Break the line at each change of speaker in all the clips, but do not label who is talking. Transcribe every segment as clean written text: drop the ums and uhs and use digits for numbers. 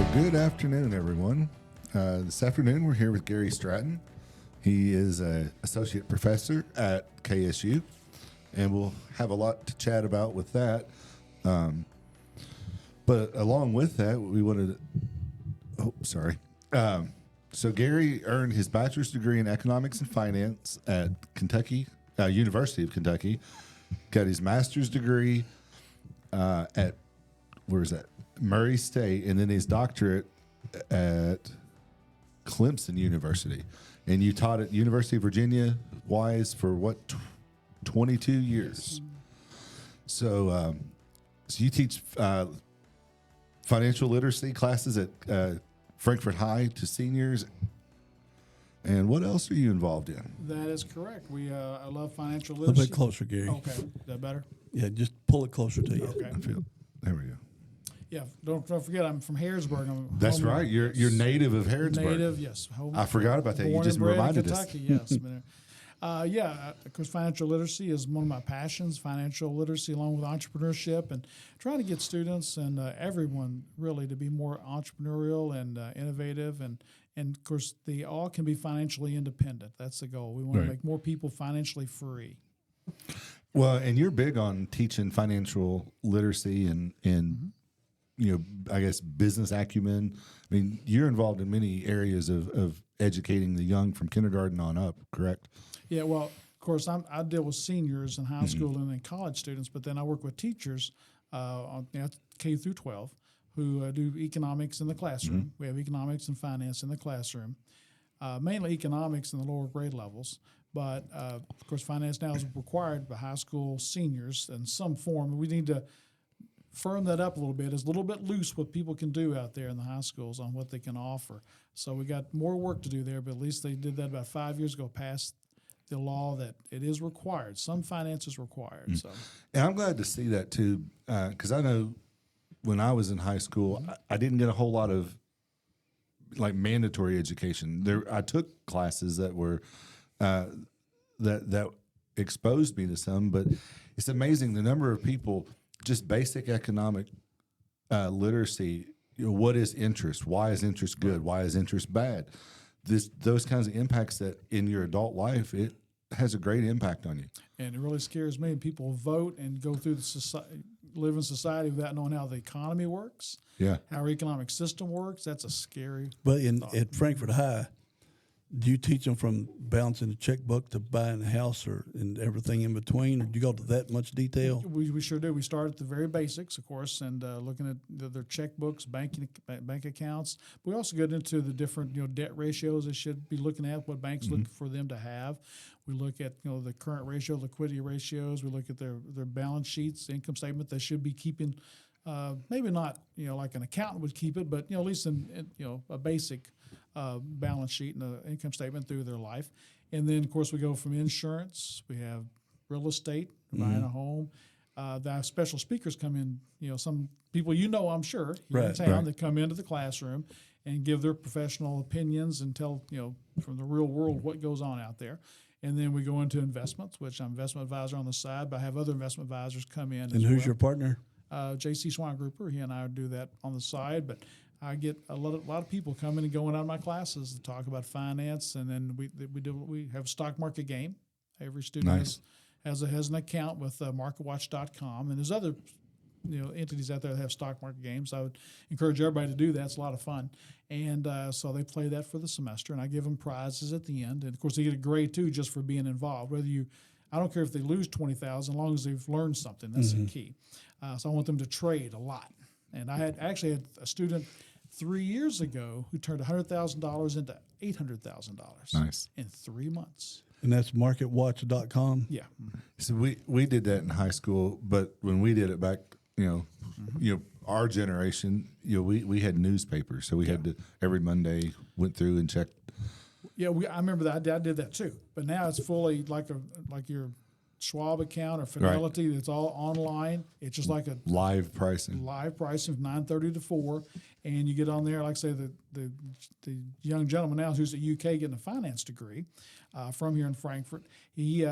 Well, good afternoon, everyone. This afternoon, we're here with Gary Stratton. He is an associate professor at KSU, and we'll have a lot to chat about with that. But along with that, we wanted to, so Gary earned his bachelor's degree in economics and finance at University of Kentucky, got his master's degree at, where is that? Murray State, and then his doctorate at Clemson University. And you taught at University of Virginia Wise for what, 22 years? So, so you teach financial literacy classes at Frankfort High to seniors. And what else are you involved in?
That is correct. I love financial
A
literacy.
little bit closer, Gary.
Okay, is that better?
Yeah, just pull it closer to you.
Okay.
There we go.
Yeah, don't forget, I'm from Harrisburg.
That's right. You're native of Harrisburg.
Native, yes.
I forgot about that. You
Born
just
and bred in
reminded us.
Kentucky, yes. Of course, financial literacy is one of my passions, financial literacy along with entrepreneurship, and trying to get students and everyone really to be more entrepreneurial and innovative. And of course, they all can be financially independent. That's the goal. We want to make more people financially free.
Well, and you're big on teaching financial literacy and you know, I guess business acumen. I mean, you're involved in many areas of educating the young from kindergarten on up, correct?
Yeah, well, of course, I deal with seniors in high school and then college students, but then I work with teachers on K through 12 who do economics in the classroom. We have economics and finance in the classroom, mainly economics in the lower grade levels. But, of course, finance now is required by high school seniors in some form. We need to firm that up a little bit. It's a little bit loose what people can do out there in the high schools on what they can offer. So we got more work to do there, but at least they did that about 5 years ago, passed the law that it is required. Some finance is required. So,
and I'm glad to see that too, because I know when I was in high school, I didn't get a whole lot of like mandatory education. I took classes that were that exposed me to some, but it's amazing the number of people. Just basic economic literacy. You know, what is interest? Why is interest good? Why is interest bad? Those kinds of impacts that in your adult life, it has a great impact on you.
And it really scares me. People vote and go through the society, live in society without knowing how the economy works.
Yeah,
how our economic system works. That's a scary.
But at Frankfort High, do you teach them from balancing the checkbook to buying a house and everything in between, or do you go to that much detail?
We sure do. We start at the very basics, of course, and looking at their checkbooks, bank accounts. But we also get into the different debt ratios they should be looking at, what banks look for them to have. We look at the current ratio, liquidity ratios. We look at their balance sheets, income statement they should be keeping. Maybe not like an accountant would keep it, but at least in a basic balance sheet and an income statement through their life. And then, of course, we go from insurance. We have real estate, buying a home. They have special speakers come in, some people I'm sure, here in town that come into the classroom and give their professional opinions and tell, from the real world what goes on out there. And then we go into investments, which I'm an investment advisor on the side, but I have other investment advisors come in.
And who's your partner?
J.C. Swangruper. He and I do that on the side, but I get a lot of people coming and going out of my classes to talk about finance, and then we have a stock market game. Every student has an account with MarketWatch.com, and there's other entities out there that have stock market games. I would encourage everybody to do that. It's a lot of fun, and so they play that for the semester, and I give them prizes at the end, and of course they get a grade too just for being involved. I don't care if they lose $20,000, as long as they've learned something. That's the key. So I want them to trade a lot. And I actually had a student 3 years ago who turned $100,000 into $800,000 in 3 months.
And that's MarketWatch.com?
Yeah.
So we did that in high school, but when we did it back, our generation, we had newspapers, so we had to every Monday went through and checked.
Yeah, I remember that. I did that too. But now it's fully like your Schwab account or Fidelity. It's all online. It's just like a
live pricing
from 9:30 to 4, and you get on there. Like I say, the young gentleman now who's at UK getting a finance degree from here in Frankfort. He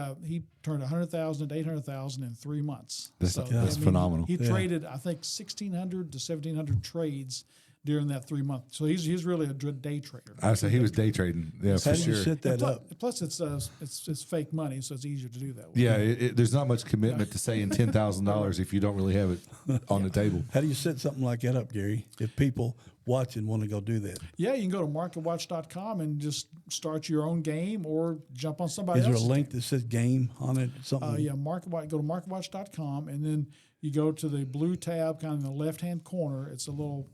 turned $100,000 into $800,000 in 3 months.
That's phenomenal.
He traded I think 1,600 to 1,700 trades during that 3 months. So he's really a day trader.
I say he was day trading. Yeah, for
How do you
sure.
set that up?
Plus, it's fake money, so it's easier to do that. With.
Yeah, there's not much commitment to saying $10,000 if you don't really have it on the table.
How do you set something like that up, Gary? If people watching want to go do that,
Yeah, you can go to marketwatch.com and just start your own game or jump on somebody
is there a
else's
link that says game on it? Something?
Yeah, MarketWatch. Go to marketwatch.com and then you go to the blue tab, kind of in the left-hand corner. It's a little,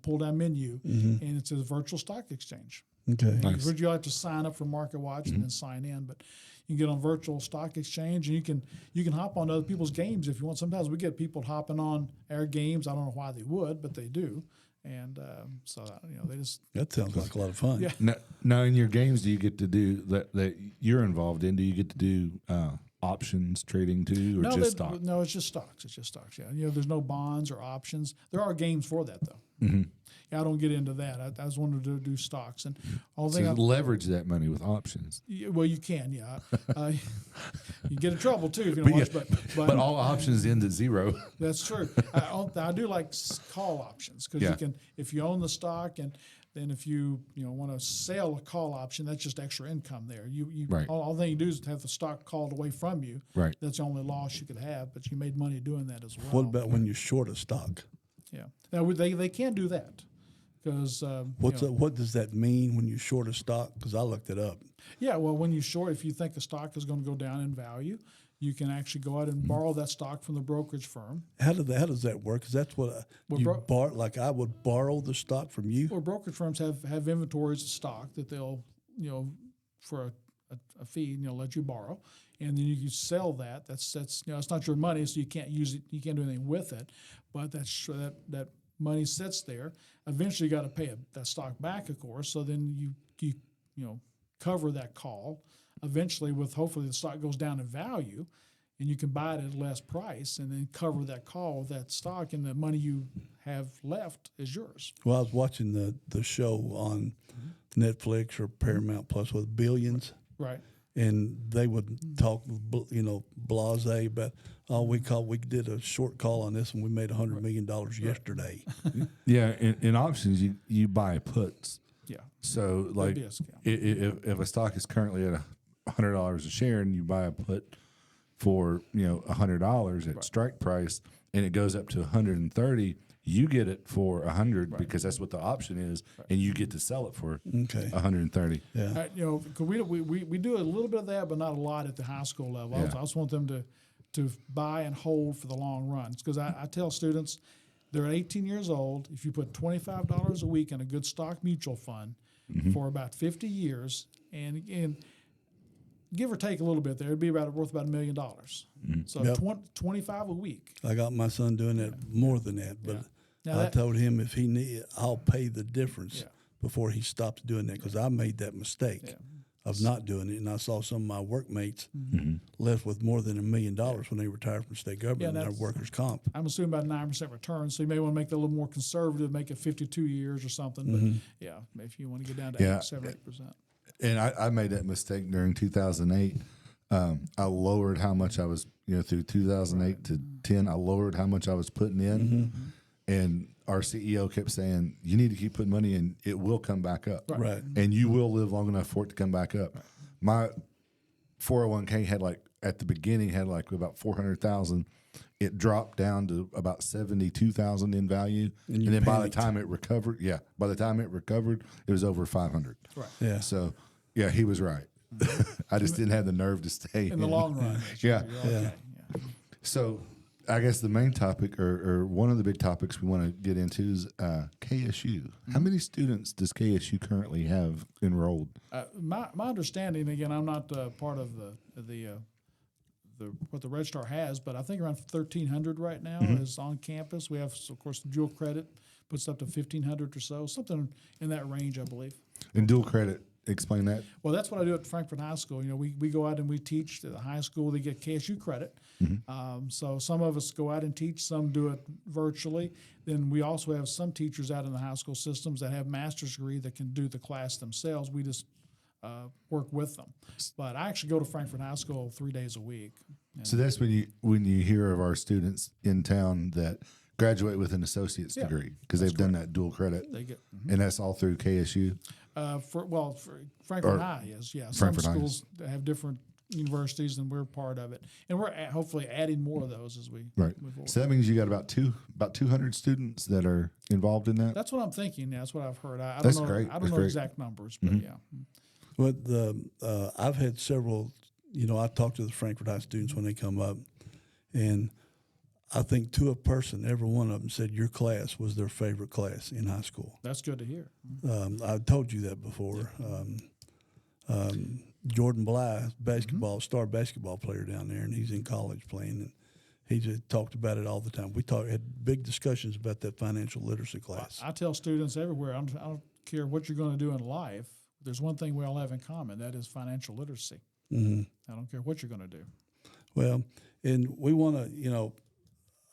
pull-down menu, and it says virtual stock exchange.
Okay.
Nice.
You have to sign up for MarketWatch and then sign in, but you can get on virtual stock exchange and you can hop on other people's games if you want. Sometimes we get people hopping on our games. I don't know why they would, but they do, and so they just.
That sounds like a lot of fun.
Yeah.
Now, in your games, do you get to do that you're involved in? Do you get to do options trading too, or just stock?
No, it's just stocks. It's just stocks. Yeah, there's no bonds or options. There are games for that though. Yeah, I don't get into that. I just wanted to do stocks, and all
So
thing.
leverage that money with options.
Well, you can. Yeah, you get in trouble too if you don't watch.
But all options end at zero.
That's true. I do like call options because you can, if you own the stock, and then if you want to sell a call option, that's just extra income there. You
Right.
all thing you do is have the stock called away from you.
Right.
That's the only loss you could have, but you made money doing that as well.
What about when you're short a stock?
Yeah. Now they can do that because
What does that mean when you're short a stock? Because I looked it up.
yeah. Well, when you short, if you think a stock is going to go down in value, you can actually go out and borrow that stock from the brokerage firm.
How does that work? Because that's what like I would borrow the stock from you.
Or brokerage firms have inventories of stock that they'll for a fee let you borrow, and then you can sell that. That's it's not your money, so you can't use it. You can't do anything with it, but that money sits there. Eventually, you got to pay that stock back, of course. So then you cover that call. Eventually, hopefully the stock goes down in value, and you can buy it at a less price, and then cover that call with that stock, and the money you have left is yours.
Well, I was watching the show on Netflix or Paramount Plus with Billions,
Right.
and they would talk, blasé about. We did a short call on this, and we made $100 million yesterday.
Yeah, in options, you buy puts.
Yeah.
So,
That'd
like,
be a scam.
if a stock is currently at $100 a share, and you buy a put for $100 at strike price, and it goes up to 130, you get it for 100 because that's what the option is, and you get to sell it for 130.
Yeah.
'Cause we do a little bit of that, but not a lot at the high school level.
Yeah.
I just want them to buy and hold for the long runs because I tell students they're 18 years old. If you put $25 a week in a good stock mutual fund for about 50 years, and give or take a little bit there, it'd be worth about $1 million. So
Yep.
25 a week.
I got my son doing that more than that, but
Now
I
that-
told him if he need, I'll pay the difference
Yeah.
before he stops doing that because I made that mistake of not doing it, and I saw some of my workmates left with more than $1 million when they retired from state government and their
that's-
workers' comp.
I'm assuming about 9% return, so you may want to make that a little more conservative, make it 52 years or something. But if you want to get down to 7 or 8%.
And I made that mistake during 2008. I lowered how much I was, through 2008 to 10, I lowered how much I was putting in. And our CEO kept saying, you need to keep putting money in. It will come back up.
Right.
And you will live long enough for it to come back up. My 401k at the beginning had about 400,000. It dropped down to about 72,000 in value. And then by the time it recovered, it was over 500.
Right.
Yeah.
So, yeah, he was right. I just didn't have the nerve to stay
In the long run.
Yeah.
You're okay. Yeah.
So, I guess the main topic, or one of the big topics we want to get into, is KSU. How many students does KSU currently have enrolled?
My understanding, again, I'm not part of the what the registrar has, but I think around 1,300 right now is on campus. We have, of course, dual credit puts up to 1,500 or so, something in that range, I believe.
And dual credit, explain that.
Well, that's what I do at Frankfort High School. We go out and we teach at the high school. They get KSU credit. So some of us go out and teach. Some do it virtually. Then we also have some teachers out in the high school systems that have master's degree that can do the class themselves. We just work with them. But I actually go to Frankfort High School 3 days a week.
So that's when you hear of our students in town that graduate with an associate's
Yeah,
degree because they've done that dual credit,
They get
and that's all through KSU.
for Frankfort
Or
High is
Frankfort
some
High.
schools have different universities, and we're part of it, and we're hopefully adding more of those as we
Right.
move forward.
So that means you got about 200 students that are involved in that.
That's what I'm thinking. That's what I've heard. I don't
That's
know.
great.
I don't
That's
know
great.
exact numbers, but yeah.
But I've had several. I talk to the Frankfort High students when they come up, and I think to a person, every one of them said your class was their favorite class in high school.
That's good to hear.
I've told you that before. Jordan Bly, star basketball player down there, and he's in college playing, and he just talked about it all the time. We had big discussions about that financial literacy class.
I tell students everywhere, I don't care what you're going to do in life. There's one thing we all have in common. That is financial literacy.
Mm-hmm.
I don't care what you're going to do.
Well, and we want to,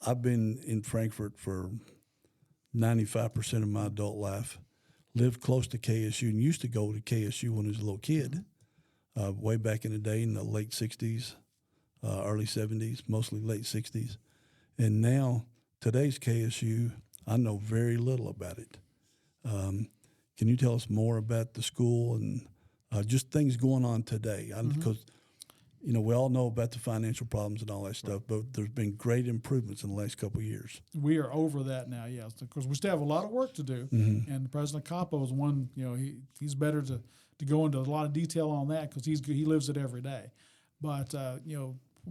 I've been in Frankfort for 95% of my adult life, lived close to KSU, and used to go to KSU when I was a little kid, way back in the day in the late 60s, early 70s, mostly late 60s. And now, today's KSU, I know very little about it. Can you tell us more about the school and just things going on today? Because we all know about the financial problems and all that stuff, but there's been great improvements in the last couple of years.
We are over that now, yes, because we still have a lot of work to do. And President Capo is one. He's better to go into a lot of detail on that because he lives it every day. But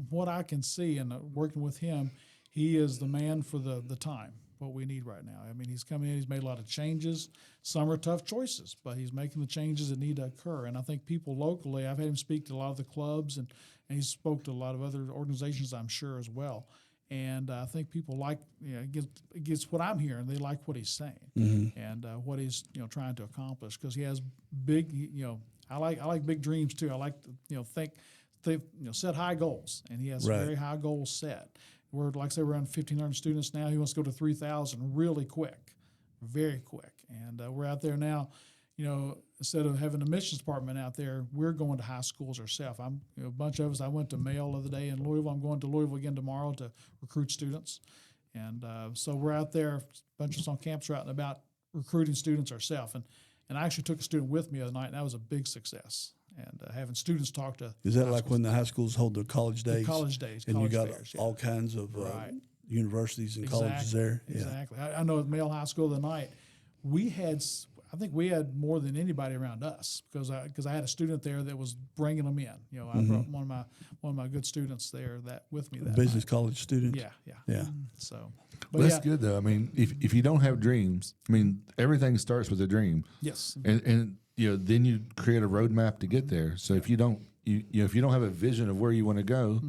what I can see and working with him, he is the man for the time. What we need right now. I mean, he's come in, he's made a lot of changes. Some are tough choices, but he's making the changes that need to occur. And I think people locally, I've had him speak to a lot of the clubs, and he spoke to a lot of other organizations, I'm sure, as well. And I think people like, it gets what I'm hearing. They like what he's saying and what he's trying to accomplish because he has big, I like big dreams too. I like to think set high goals, and he has very high goals set. We're, like I say, around 1,500 students now. He wants to go to 3,000 really quick, very quick. And we're out there now, instead of having a missions department out there, we're going to high schools ourselves. A bunch of us, I went to Mail the other day in Louisville. I'm going to Louisville again tomorrow to recruit students. And so we're out there, a bunch of us on campus out and about recruiting students ourselves. And I actually took a student with me the other night, and that was a big success. And having students talk to
is that like when the high schools hold their college days?
The college days,
and you got
fairs,
all kinds of universities and colleges there.
Exactly. I know at Male High School the night I think we had more than anybody around us because I had a student there that was bringing them in. I brought one of my good students there with me. That
business
night.
college student.
Yeah. So,
but that's good though. I mean, if you don't have dreams, I mean, everything starts with a dream.
Yes.
And then you create a roadmap to get there. So if you don't have a vision of where you want to go,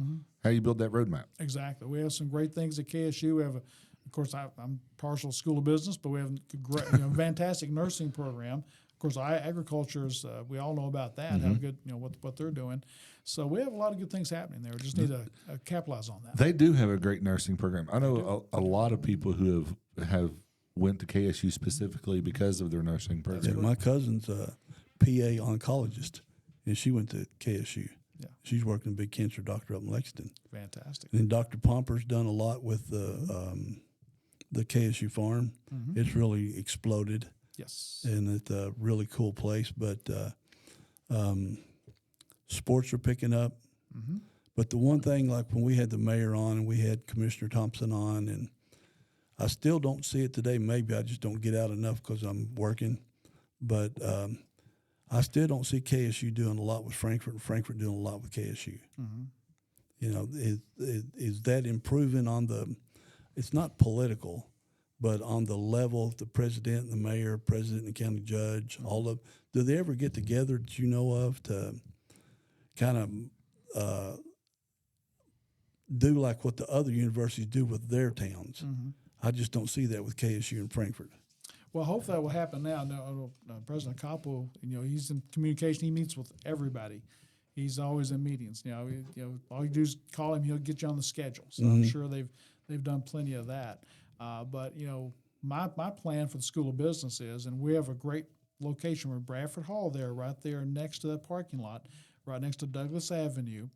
how do you build that roadmap?
Exactly. We have some great things at KSU. We have, of course, I'm partial School of Business, but we have a great, fantastic nursing program. Of course, agriculture is, we all know about that, how good, what they're doing. So we have a lot of good things happening there. We just need to capitalize on that.
They do have a great nursing program. I know a lot of people who have went to KSU specifically because of their nursing program.
Yeah, my cousin's a PA oncologist, and she went to KSU.
Yeah.
She's working a big cancer doctor up in Lexington.
Fantastic.
And Dr. Pomper's done a lot with the KSU farm. It's really exploded.
Yes.
And it's a really cool place. But sports are picking up. But the one thing, like when we had the mayor on and we had Commissioner Thompson on, and I still don't see it today. Maybe I just don't get out enough because I'm working. But I still don't see KSU doing a lot with Frankfort and Frankfort doing a lot with KSU. Is that improving on it's not political, but on the level of the president and the mayor, president and county judge, do they ever get together that you know of to kind of do like what the other universities do with their towns? I just don't see that with KSU and Frankfort.
Well, hopefully that will happen now. No, President Capo, he's in communication. He meets with everybody. He's always in meetings. All you do is call him. He'll get you on the schedule. So I'm sure they've done plenty of that. But my plan for the School of Business is, and we have a great location. We're in Bradford Hall there, right there next to that parking lot, right next to Douglas Avenue.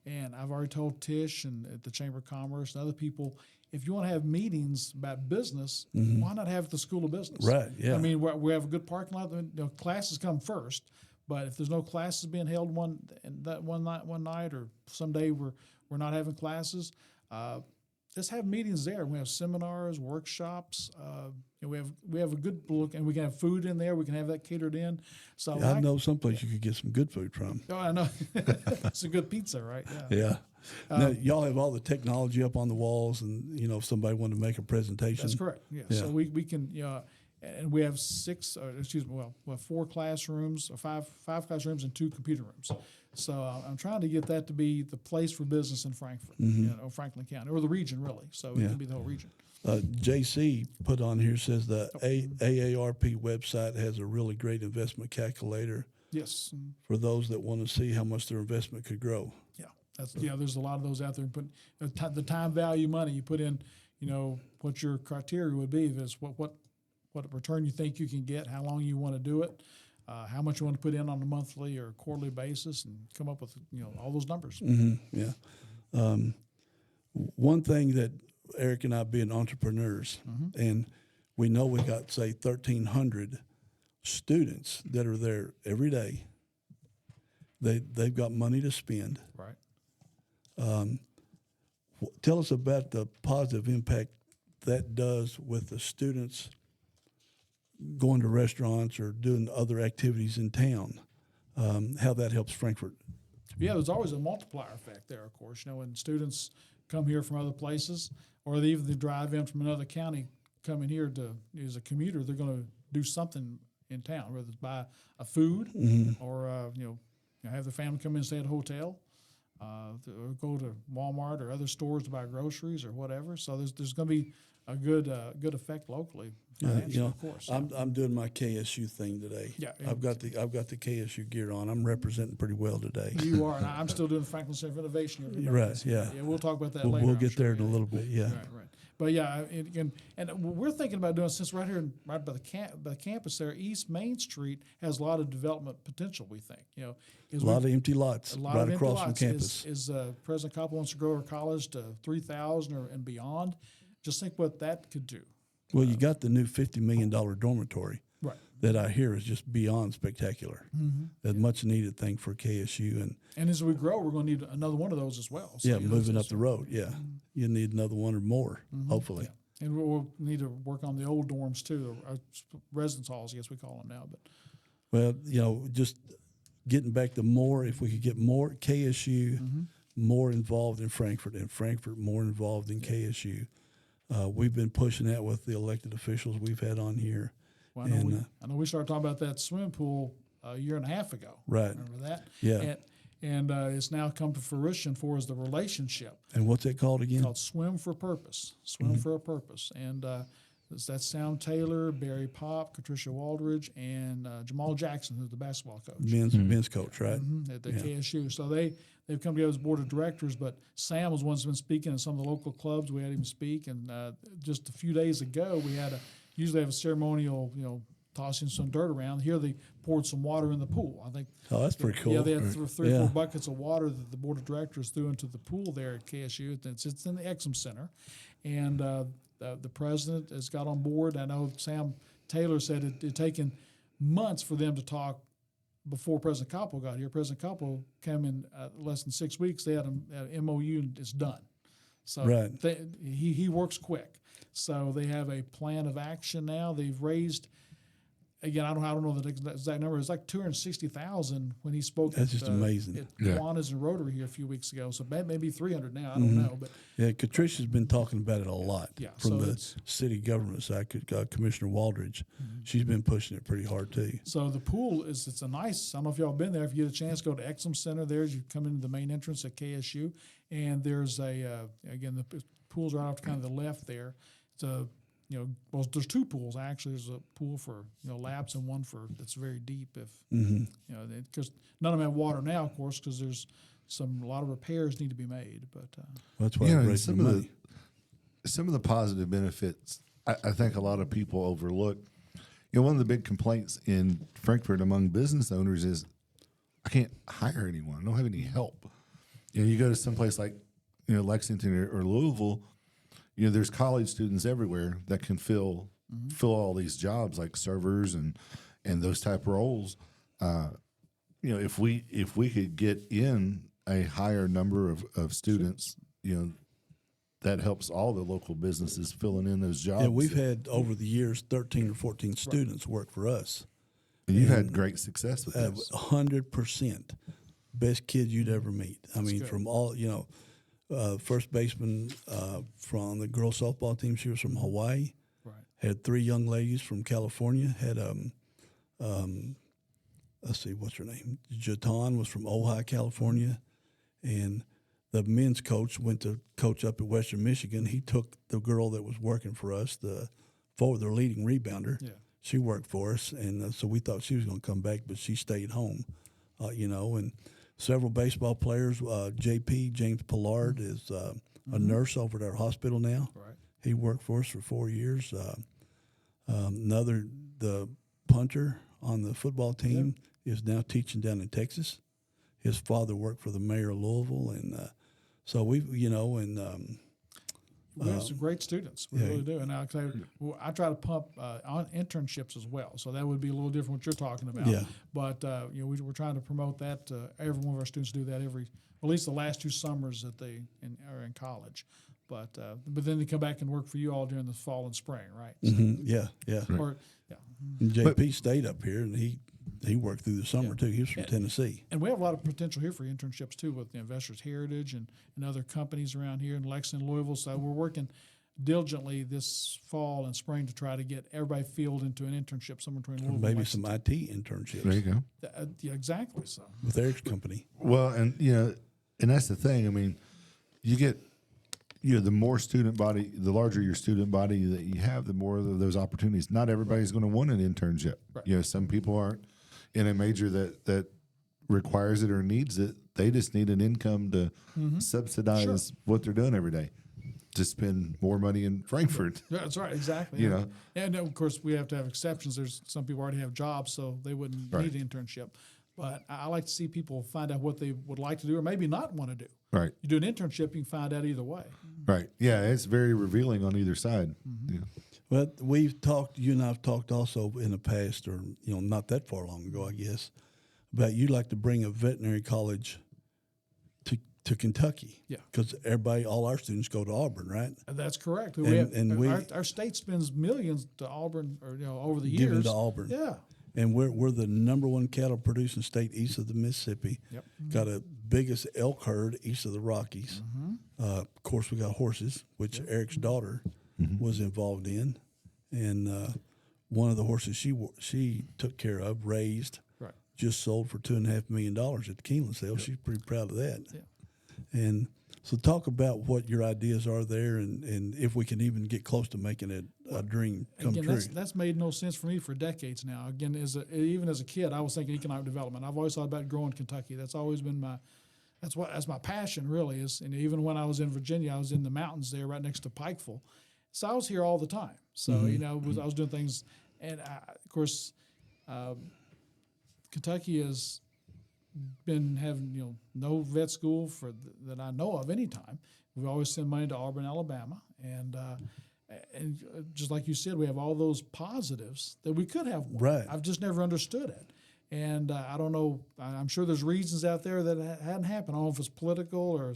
And I've already told Tish and at the Chamber of Commerce and other people, if you want to have meetings about business, why not have it at the School of Business?
Right, yeah.
I mean, we have a good parking lot. Classes come first, but if there's no classes being held one night, or someday we're not having classes, just have meetings there. We have seminars, workshops. We have a good look, and we can have food in there. We can have that catered in. So
I know someplace you could get some good food from.
Oh, I know. It's a good pizza, right? Yeah.
Yeah. Now, y'all have all the technology up on the walls, and if somebody wanted to make a presentation.
That's correct. Yeah. So we can, and we have four classrooms, or five classrooms and 2 computer rooms. So I'm trying to get that to be the place for business in Frankfort, Franklin County, or the region really. So it can be the whole region.
JC put on here, says the AARP website has a really great investment calculator.
Yes.
For those that want to see how much their investment could grow.
Yeah. There's a lot of those out there. But the time value money you put in, what your criteria would be is what return you think you can get, how long you want to do it, how much you want to put in on a monthly or quarterly basis, and come up with all those numbers.
Yeah. One thing that Eric and I, being entrepreneurs, and we know we got, say, 1,300 students that are there every day. They've got money to spend.
Right.
Tell us about the positive impact that does with the students going to restaurants or doing other activities in town, how that helps Frankfort.
Yeah, there's always a multiplier effect there, of course. When students come here from other places, or they even drive in from another county, coming here as a commuter, they're going to do something in town, whether it's buy a food or have the family come in and stay at a hotel, or go to Walmart or other stores to buy groceries or whatever. So there's going to be a good effect locally. Of course.
I'm doing my KSU thing today.
Yeah,
I've got the KSU gear on. I'm representing pretty well today.
You are, and I'm still doing Franklin Center of Innovation.
Right. Yeah.
Yeah, we'll talk about that later.
We'll get there in a little bit. Yeah.
Right. But yeah, and we're thinking about doing, since right here, right by the campus there, East Main Street has a lot of development potential. We think,
a lot of empty lots right across from campus.
President Koppel wants to grow our college to 3,000 and beyond. Just think what that could do.
Well, you got the new $50 million dormitory,
right?
That I hear is just beyond spectacular. A much needed thing for KSU,
and as we grow, we're going to need another one of those as well. So,
moving up the road. Yeah, you need another one or more, hopefully.
Yeah. And we'll need to work on the old dorms too, or residence halls, I guess we call them now. But
well, just getting back to more. If we could get more KSU more involved in Frankfort, and Frankfort more involved in KSU. We've been pushing that with the elected officials we've had on here.
Well, I know we started talking about that swimming pool a year and a half ago.
Right.
Remember that?
Yeah.
And it's now come to fruition for us, the relationship.
And what's it called again?
It's called Swim for Purpose. Swim for a Purpose. And that's Sam Taylor, Barry Pop, Patricia Waldridge, and Jamal Jackson, who's the basketball coach.
Men's coach, right?
At the KSU. So they've come together as board of directors, but Sam was one that's been speaking at some of the local clubs. We had him speak, and just a few days ago, we usually have a ceremonial, tossing some dirt around. Here they poured some water in the pool. I think.
Oh, that's pretty cool.
Yeah, they had three or 4 buckets of water that the board of directors threw into the pool there at KSU. It's in the Exum Center, and the president has got on board. I know Sam Taylor said it had taken months for them to talk before President Koppel got here. President Koppel came in less than 6 weeks. They had a MOU and it's done. So he works quick. So they have a plan of action now. They've raised, again, I don't know the exact number. It's like $260,000 when he spoke.
That's just amazing.
At Kiwanis and Rotary here a few weeks ago. So maybe 300 now. I don't know. But
Katricia's been talking about it a lot.
Yeah,
from the city government side, Commissioner Waldridge, she's been pushing it pretty hard too.
So the pool it's a nice. I don't know if y'all been there. If you get a chance, go to Exum Center. There, you come into the main entrance at KSU, and there's again the pool's right off to kind of the left there. It's there's 2 pools actually. There's a pool for laps and one that's very deep. Because none of them have water now, of course, because there's a lot of repairs need to be made. But
that's why we're raising the money.
Some of the positive benefits I think a lot of people overlook. One of the big complaints in Frankfort among business owners is I can't hire anyone. I don't have any help. You go to someplace like Lexington or Louisville. there's college students everywhere that can fill all these jobs like servers and those type roles. If we could get in a higher number of students, that helps all the local businesses filling in those jobs.
Yeah, we've had over the years 13 or 14 students work for us.
And you've had great success with this.
100%. Best kids you'd ever meet. I mean,
good.
from all, first baseman from the girls softball team, she was from Hawaii.
Right.
Had 3 young ladies from California. Had, let's see, what's her name? Jatan was from Ojai, California. And the men's coach went to coach up at Western Michigan. He took the girl that was working for us, their leading rebounder. Yeah. She worked for us, and so we thought she was going to come back, but she stayed home, and several baseball players. James Pollard is a nurse over at our hospital now.
Right.
He worked for us for 4 years. The punter on the football team is now teaching down in Texas. His father worked for the mayor of Louisville, and so we
have some great students. We really do. And I try to pump on internships as well. So that would be a little different what you're talking about.
Yeah.
But we're trying to promote that. Every one of our students do that at least the last 2 summers that they are in college. But then they come back and work for you all during the fall and spring, right? So,
Yeah.
Or,
And JP stayed up here, and he worked through the summer too. He was from Tennessee.
And we have a lot of potential here for internships too with the Investors Heritage and other companies around here in Lexington, Louisville. So we're working diligently this fall and spring to try to get everybody fielded into an internship somewhere between Louisville
Maybe
and
some IT internships.
There you go.
yeah, exactly. So
With Eric's company.
Well, and that's the thing. I mean, you get the more student body, the larger your student body that you have, the more of those opportunities. Not everybody's going to want an internship.
Right.
Some people aren't in a major that requires it or needs it. They just need an income to subsidize what they're doing every day, to spend more money in Frankfort.
Yeah, that's right, exactly. And of course we have to have exceptions. There's some people already have jobs, so they wouldn't need an internship. But I like to see people find out what they would like to do or maybe not want to do.
Right.
You do an internship, you can find out either way.
Right. Yeah, it's very revealing on either side. Yeah.
But you and I have talked also in the past, or not that far long ago, I guess, about you'd like to bring a veterinary college to Kentucky.
Yeah.
Because all our students go to Auburn, right?
That's correct. Our state spends millions to Auburn, or over the years.
Given to Auburn.
Yeah.
And we're the number 1 cattle producing state east of the Mississippi.
Yep.
Got a biggest elk herd east of the Rockies. Of course, we got horses, which Eric's daughter was involved in, and one of the horses she took care of, raised, just sold for $2.5 million at the Keeneland sale. She's pretty proud of that. Yeah. And so talk about what your ideas are there, and if we can even get close to making it a dream come true.
That's made no sense for me for decades now. Again, even as a kid, I was thinking economic development. I've always thought about growing Kentucky. That's always been that's my passion, really. And even when I was in Virginia, I was in the mountains there, right next to Pikeville. So I was here all the time. So I was doing things, and of course, Kentucky has been having no vet school that I know of any time. We always send money to Auburn, Alabama, and just like you said, we have all those positives that we could have one.
Right.
I've just never understood it, and I don't know. I'm sure there's reasons out there that hadn't happened. I don't know if it's political or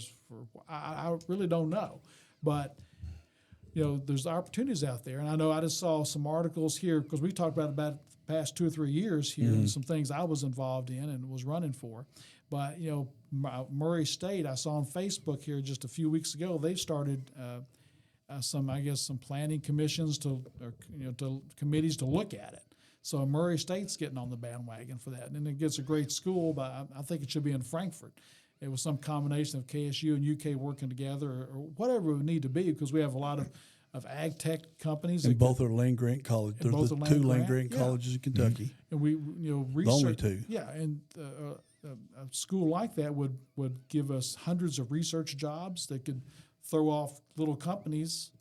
I really don't know, but there's opportunities out there, and I know I just saw some articles here because we talked about the past 2 or 3 years here and some things I was involved in and was running for. But, Murray State, I saw on Facebook here just a few weeks ago, they've started some planning commissions to committees to look at it. So Murray State's getting on the bandwagon for that. And it gets a great school, but I think it should be in Frankfort. It was some combination of KSU and UK working together or whatever it would need to be, because we have a lot of ag tech companies.
And both are land grant colleges. There's the 2 land grant colleges in Kentucky.
And we, research.
The only 2.
Yeah, and a school like that would give us hundreds of research jobs that could throw off little companies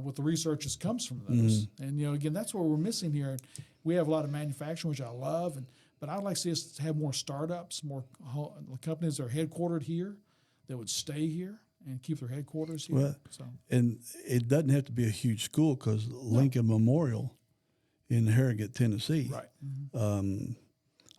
with the research that comes from those. And, again, that's what we're missing here. We have a lot of manufacturing, which I love, but I'd like to see us have more startups, more companies that are headquartered here that would stay here. and keep their headquarters here.
Well,
So
and it doesn't have to be a huge school because Lincoln Memorial in Harrogate, Tennessee.
right.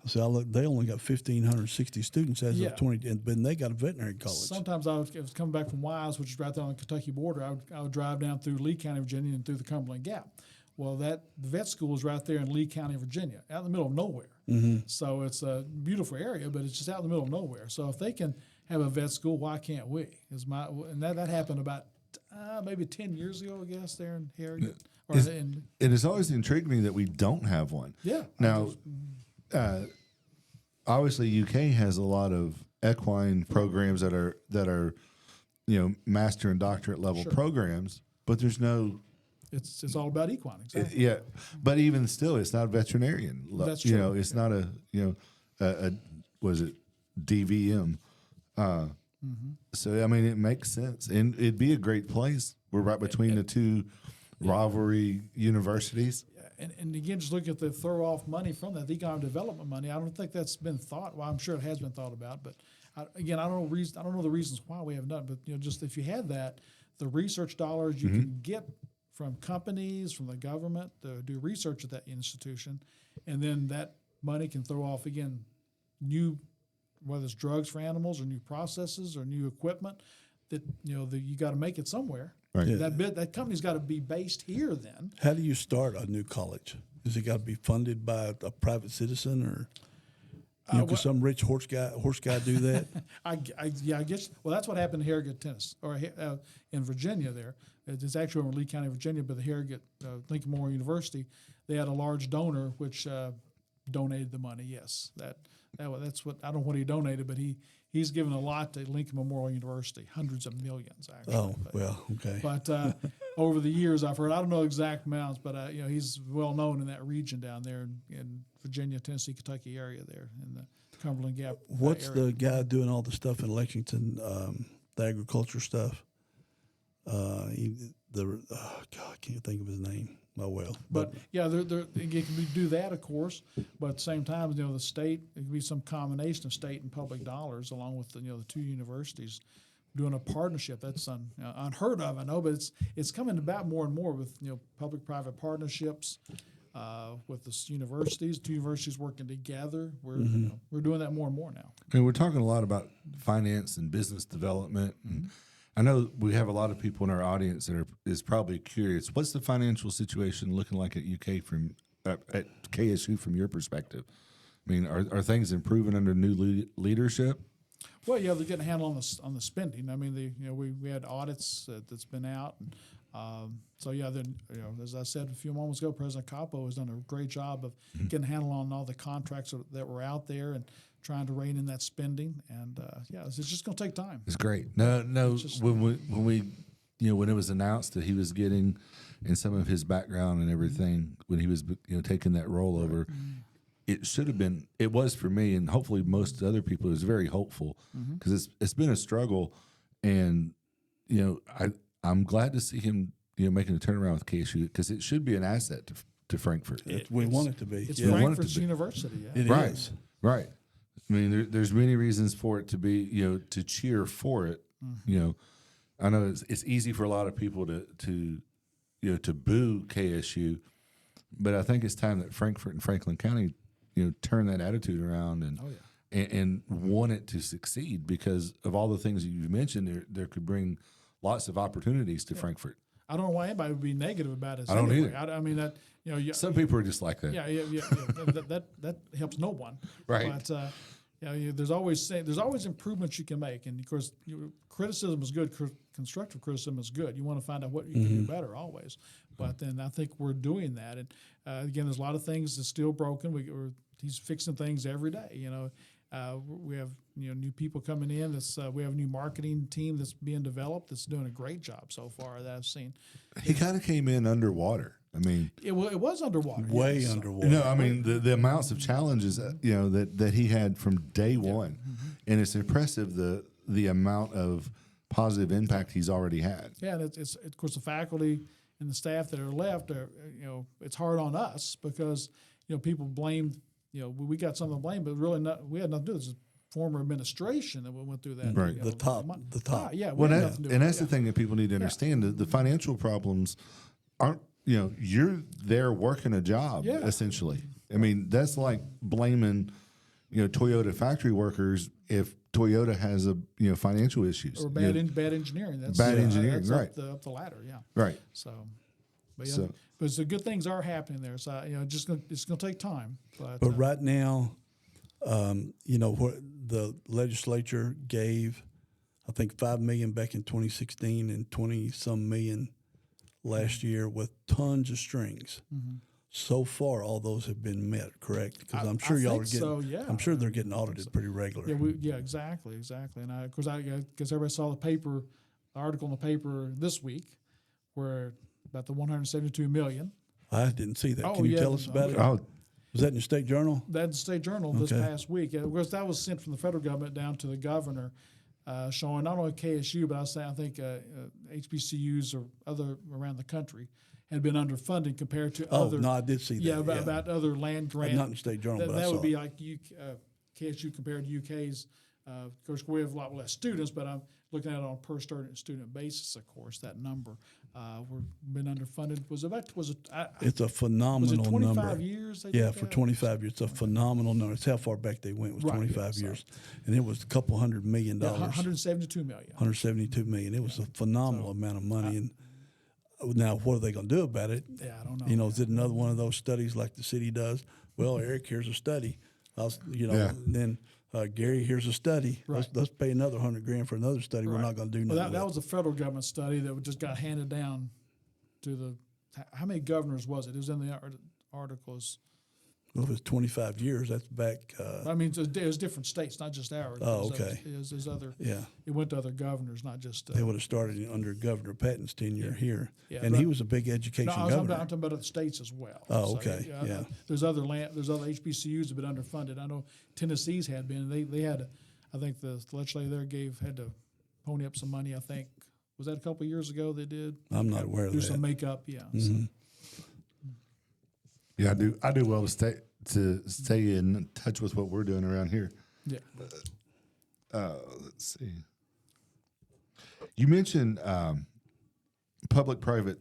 So I look, they only got 1,560 students as
Yeah.
of 20, but they got a veterinary college.
Sometimes I was coming back from Wise, which is right there on the Kentucky border. I would drive down through Lee County, Virginia, and through the Cumberland Gap. Well, the vet school is right there in Lee County, Virginia, out in the middle of nowhere. So it's a beautiful area, but it's just out in the middle of nowhere. So if they can have a vet school, why can't we? And that happened about maybe 10 years ago, I guess, there in Harrogate.
It has always intrigued me that we don't have one.
Yeah.
Now, obviously, UK has a lot of equine programs that are, master and doctorate level programs, but there's no.
It's all about equine. Exactly.
Yeah, but even still, it's not veterinarian.
That's true.
It's not a was it DVM? So I mean, it makes sense, and it'd be a great place. We're right between the two rivalry universities.
And again, just look at the throw off money from that, the economic development money. I don't think that's been thought. Well, I'm sure it has been thought about, but I don't know the reasons why we haven't done it. But just if you had that, the research dollars you can get from companies, from the government to do research at that institution, and then that money can throw off again new, whether it's drugs for animals or new processes or new equipment that you got to make it somewhere.
Right.
Yeah.
That company's got to be based here then.
How do you start a new college? Is it got to be funded by a private citizen, or could some rich horse guy do that?
I guess. Well, that's what happened in Harrogate, Tennessee, or in Virginia. There, it's actually in Lee County, Virginia, but the Harrogate Lincoln Memorial University, they had a large donor which donated the money. Yes, that's what I don't know what he donated, but he's given a lot to Lincoln Memorial University, hundreds of millions actually.
Oh, well, okay.
But over the years, I've heard, I don't know exact amounts, but he's well known in that region down there in Virginia, Tennessee, Kentucky area there in the Cumberland Gap.
What's
area.
the guy doing all the stuff in Lexington, the agriculture stuff? I can't think of his name. Oh well,
But yeah, you can do that, of course. But at the same time, the state, it could be some combination of state and public dollars, along with the two universities doing a partnership. That's unheard of, I know, but it's coming about more and more with public-private partnerships with the universities. Two universities working together. We're doing that more and more now.
And we're talking a lot about finance and business development. And I know we have a lot of people in our audience that is probably curious. What's the financial situation looking like at at KSU from your perspective? I mean, are things improving under new leadership?
Well, yeah, they're getting a handle on the spending. I mean, we had audits that's been out. And, so yeah, then as I said a few moments ago, President Capo has done a great job of getting a handle on all the contracts that were out there and trying to rein in that spending. And it's just going to take time.
It's great. No. When it was announced that he was getting, in some of his background and everything, when he was taking that role over, it should have been. It was for me, and hopefully most other people. It was very hopeful because it's been a struggle, and I'm glad to see him making a turnaround with KSU because it should be an asset to Frankfort.
we want it to be.
It's
Yeah.
Frankfort's university. Yeah.
It
Right.
is.
Right. I mean, there's many reasons for it to be, to cheer for it. I know it's easy for a lot of people to boo KSU, but I think it's time that Frankfort and Franklin County, turn that attitude around and want it to succeed because of all the things that you've mentioned. There could bring lots of opportunities to Frankfort.
I don't know why anybody would be negative about it.
I don't
anyway.
either.
I mean that
Some people are just like that.
Yeah. That helps no one.
Right.
But there's always improvements you can make, and of course, criticism is good. Constructive criticism is good. You want to find out what you can do better always. But then I think we're doing that. And again, there's a lot of things that's still broken. He's fixing things every day. We have new people coming in. We have a new marketing team that's being developed. That's doing a great job so far that I've seen.
He kind of came in underwater. I mean,
it was underwater,
Way
yes.
underwater.
No, I mean the amounts of challenges that he had from day one, and it's impressive the amount of positive impact he's already had.
Yeah, and it's of course the faculty and the staff that are left are it's hard on us because people blame we got some of the blame, but really we had nothing to do with it. former administration that went through that.
Right.
you know,
The top.
Yeah.
Well,
we had
that,
nothing to do
and
with
that's
it,
the thing that people need to understand. The financial problems aren't, you're there working a job,
Yeah.
essentially. I mean, that's like blaming, Toyota factory workers if Toyota has financial issues.
Or bad engineering. That's
Bad engineering,
that's
right.
Up the ladder. Yeah.
Right.
So, but yeah,
So-
but the good things are happening there. So it's gonna take time.
But right now, what the legislature gave, I think $5 million back in 2016 and 20-some million last year with tons of strings.
Mm-hmm.
So far, all those have been met, correct? Because I'm
I
sure y'all are
think
getting.
so, yeah.
I'm sure they're getting audited pretty regularly.
Yeah, exactly. And I guess everybody saw the article in the paper this week, where about the 172 million.
I didn't see that.
Oh,
Can you
yeah,
tell us about it?
Oh,
Was that in the State Journal?
That's the State Journal this
Okay.
past week. Of course, that was sent from the federal government down to the governor, showing not only KSU, but I think HBCUs or other around the country had been underfunded compared to
Oh,
other.
no, I did see that.
Yeah, about other land grant.
Not in the State Journal, but I
that
saw
would be
it.
like KSU compared to UK's. Of course, we have a lot less students, but I'm looking at it on a per student basis. Of course, that number we've been underfunded.
It's a phenomenal
was it 25
number.
years? they
Yeah,
did
for
that?
25 years. It's a phenomenal number. It's how far back they went was
Right,
25
yeah,
years. And it was a couple $100 million.
Yeah, 172 million.
172 million. It was a phenomenal amount of money. And now, what are they going to do about it?
Yeah, I don't know.
Is it another one of those studies like the city does? Well, Eric, here's a study.
Yeah.
Then Gary, here's a study.
Right.
Let's pay another $100,000 for another study. We're
Right.
not going to do
Well,
nothing.
that
with
was a federal government study that just got handed down to the. How many governors was it? It was in the articles.
Well, if it's 25 years, that's back.
I mean, it was different states, not just ours.
Oh,
It was
okay.
It was other.
Yeah.
It went to other governors, not just.
They would have started under Governor Patton's tenure here.
Yeah,
And
but-
he was a big education
No, I'm
governor.
talking about other states as well.
Oh, okay, yeah.
There's other HBCUs that have been underfunded. I know Tennessee's had been. They had, I think the legislature there had to pony up some money. I think was that a couple of years ago they did.
I'm not aware of
Do
that.
some makeup, yeah.
Mhm.
yeah, I do well to stay in touch with what we're doing around here.
Yeah.
Let's see. You mentioned public-private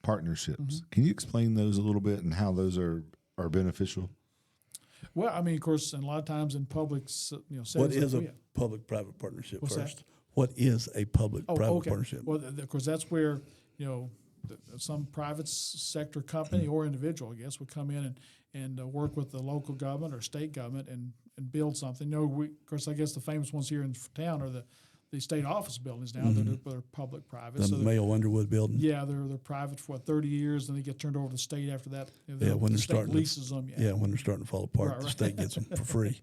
partnerships. Can you explain those a little bit and how those are beneficial?
Well, I mean, of course, and a lot of times in public,
What
settings
is
like
a public-private partnership
What's that?
first? What is a public-private partnership?
Well, of course, that's where some private sector company or individual, I guess, would come in and work with the local government or state government and build something. Of course, I guess the famous ones here in town are the state office buildings now. They're public-private.
The Mayo Underwood building?
Yeah, they're private for 30 years, and they get turned over to the state after that.
When
the
they're
state
starting
leases them.
Yeah, when they're starting to fall apart, the
Right.
state gets them for free.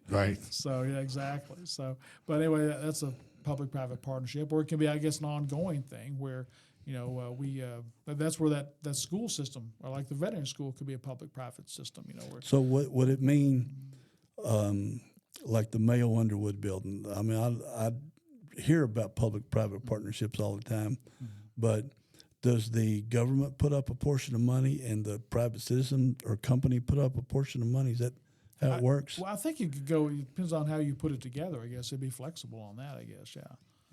Right.
So yeah, exactly. So, but anyway, that's a public-private partnership, or it can be, I guess, an ongoing thing where that's where that school system, or like the veteran school, could be a public-private system. Where
So what would it mean, like the Mayo Underwood building? I mean, I hear about public-private partnerships all the time, but does the government put up a portion of money and the private citizen or company put up a portion of money? Is that how it works?
Well, I think you could go. It depends on how you put it together. I guess it'd be flexible on that. I guess, yeah.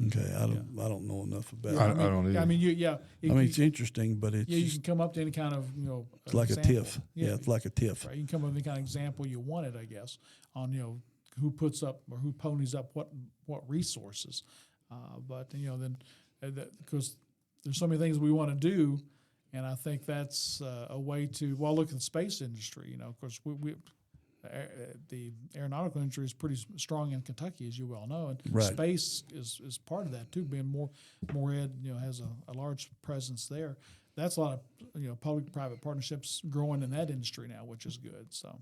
Okay, I don't know enough about
I
it.
don't either.
I mean,
It's interesting, but it's
you can come up to any kind of
it's like
example.
a TIF. Yeah, it's like a TIF.
Right. You can come up with any kind of example you wanted, I guess, on who puts up or who ponies up what resources. But then because there's so many things we want to do, and I think that's a way to look at the space industry. Of course the aeronautical industry is pretty strong in Kentucky, as you well know, and
Right.
space is part of that too. Being more ed, has a large presence there. That's a lot of public-private partnerships growing in that industry now, which is good. So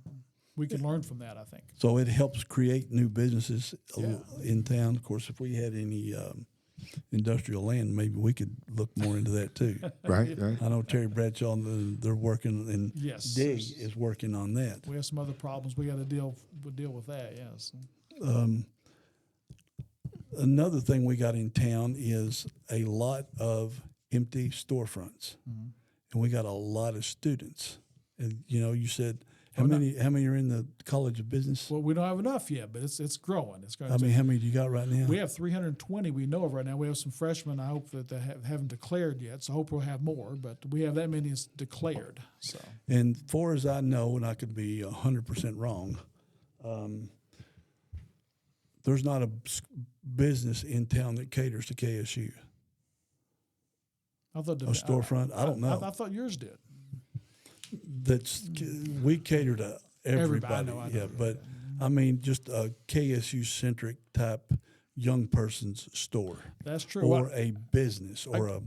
we can learn from that, I think.
So it helps create new businesses
Yeah.
in town. Of course, if we had any industrial land, maybe we could look more into that too.
Right.
I know Terry Bradshaw, they're working, and
Yes.
Dig is working on that.
We have some other problems. We got to deal with that. Yes.
Another thing we got in town is a lot of empty storefronts, and we got a lot of students. And you said How many are in the College of Business?
Well, we don't have enough yet, but it's growing. It's going.
I mean, how many do you got right now?
We have 320 we know of right now. We have some freshmen. I hope that they haven't declared yet, so I hope we'll have more. But we have that many declared. So,
and far as I know, and I could be 100% wrong, there's not a business in town that caters to KSU.
I thought
A storefront. I don't know.
I thought yours did.
We cater to everybody.
I know,
yeah, but I mean, just a KSU centric type young person's store.
That's true.
Or a business, or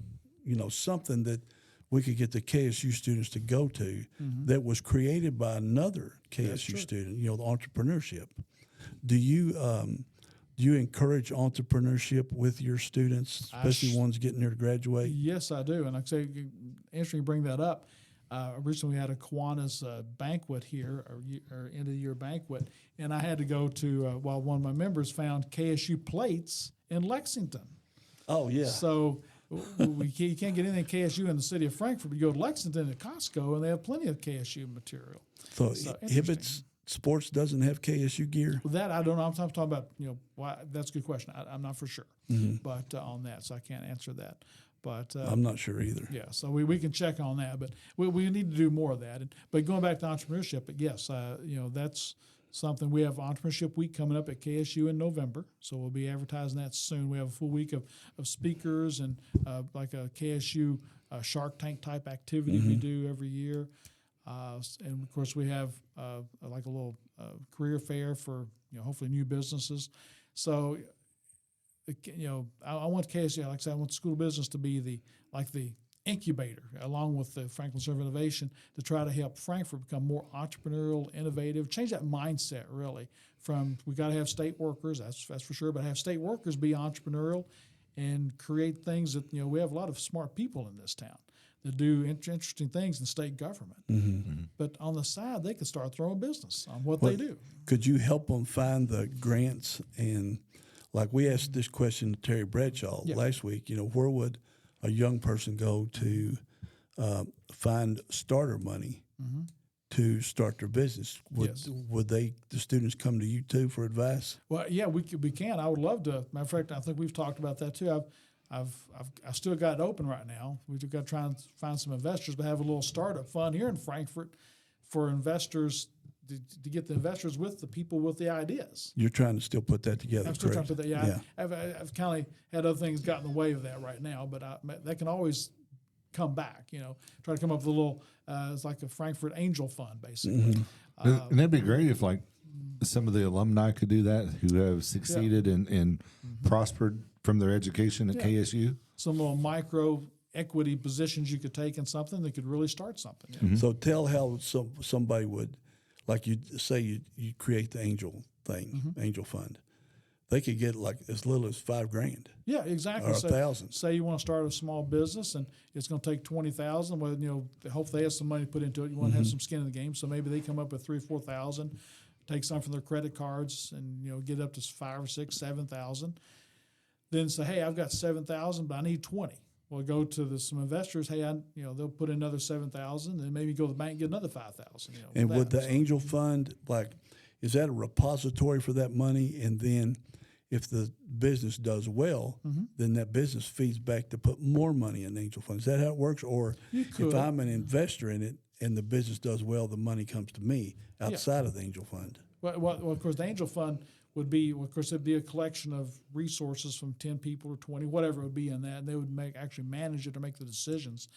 something that we could get the KSU students to go to that was created by another KSU student. The entrepreneurship. Do you encourage entrepreneurship with your students, especially ones getting there to graduate?
Yes, I do. And like I say, interesting you bring that up. Recently, we had a Kiwanis banquet here, or end of the year banquet, and I had to go to one of my members found KSU plates in Lexington.
Oh yeah.
So you can't get anything KSU in the city of Frankfort, but you go to Lexington at Costco, and they have plenty of KSU material.
So Hibbett's Sports doesn't have KSU gear?
Well, that I don't know. I'm talking about why. That's a good question. I'm not for sure, but on that, so I can't answer that. But
I'm not sure either.
Yeah, so we can check on that, but we need to do more of that. But going back to entrepreneurship, but yes, that's something. We have Entrepreneurship Week coming up at KSU in November, so we'll be advertising that soon. We have a full week of speakers and like a KSU Shark Tank type activity we do every year. And of course, we have like a little career fair for hopefully new businesses. So I want KSU, like I said, I want school of business to be the incubator, along with the Franklin Center of Innovation, to try to help Frankfort become more entrepreneurial, innovative, change that mindset really. From we got to have state workers, that's for sure, but have state workers be entrepreneurial and create things that we have a lot of smart people in this town that do interesting things in state government. But on the side, they could start throwing business on what they do.
Could you help them find the grants? And like we asked this question to Terry Bradshaw last week, where would a young person go to find starter money to start their business? Would the students come to you too for advice?
Well, yeah, we can. I would love to. Matter of fact, I think we've talked about that too. I still got it open right now. We've got to try and find some investors, but have a little startup fund here in Frankfort for investors to get the investors with the people with the ideas.
You're trying to still put that together,
I'm still
correct?
trying to put that. Yeah. I've kind of had other things got in the way of that right now, but that can always come back. Try to come up with a little. It's like a Frankfurt Angel Fund, basically.
And that'd be great if some of the alumni could do that who have succeeded and prospered from their education at KSU.
Some little micro equity positions you could take in something that could really start something.
So tell how somebody would, like you say, you create the angel thing, angel fund. They could get like as little as $5,000.
Yeah, exactly.
Or $1,000.
Say you want to start a small business and it's going to take $20,000. Well, hopefully they have some money put into it. You want to have some skin in the game, so maybe they come up with $3,000 or $4,000, take some from their credit cards, and get up to $5,000 or $6,000, $7,000. Then say, hey, I've got $7,000, but I need 20. Well, go to some investors. Hey, they'll put in another $7,000, and maybe go to the bank and get another $5,000.
And would the angel fund, is that a repository for that money? And then, if the business does well, then that business feeds back to put more money in the angel fund. Is that how it works? Or if I'm an investor in it and the business does well, the money comes to me outside of the angel fund?
Well, of course, the angel fund would be, it'd be a collection of resources from 10 people or 20, whatever it would be in that, and they would actually manage it or make the decisions.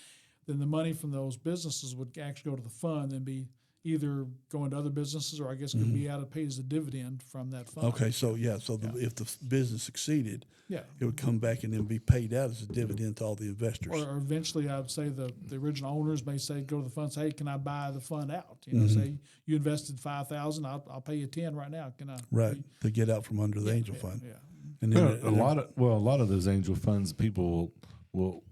Then the money from those businesses would actually go to the fund and be either going to other businesses, or I guess could be out of paid as a dividend from that fund.
Okay, so if the business succeeded, it would come back and then be paid out as a dividend to all the investors.
Or eventually, I would say the original owners may say, go to the fund, say, hey, can I buy the fund out? Say you invested $5,000, I'll pay you 10 right now. Can I?
Right, to get out from under the angel fund.
Yeah.
And then
a lot of those angel funds, people will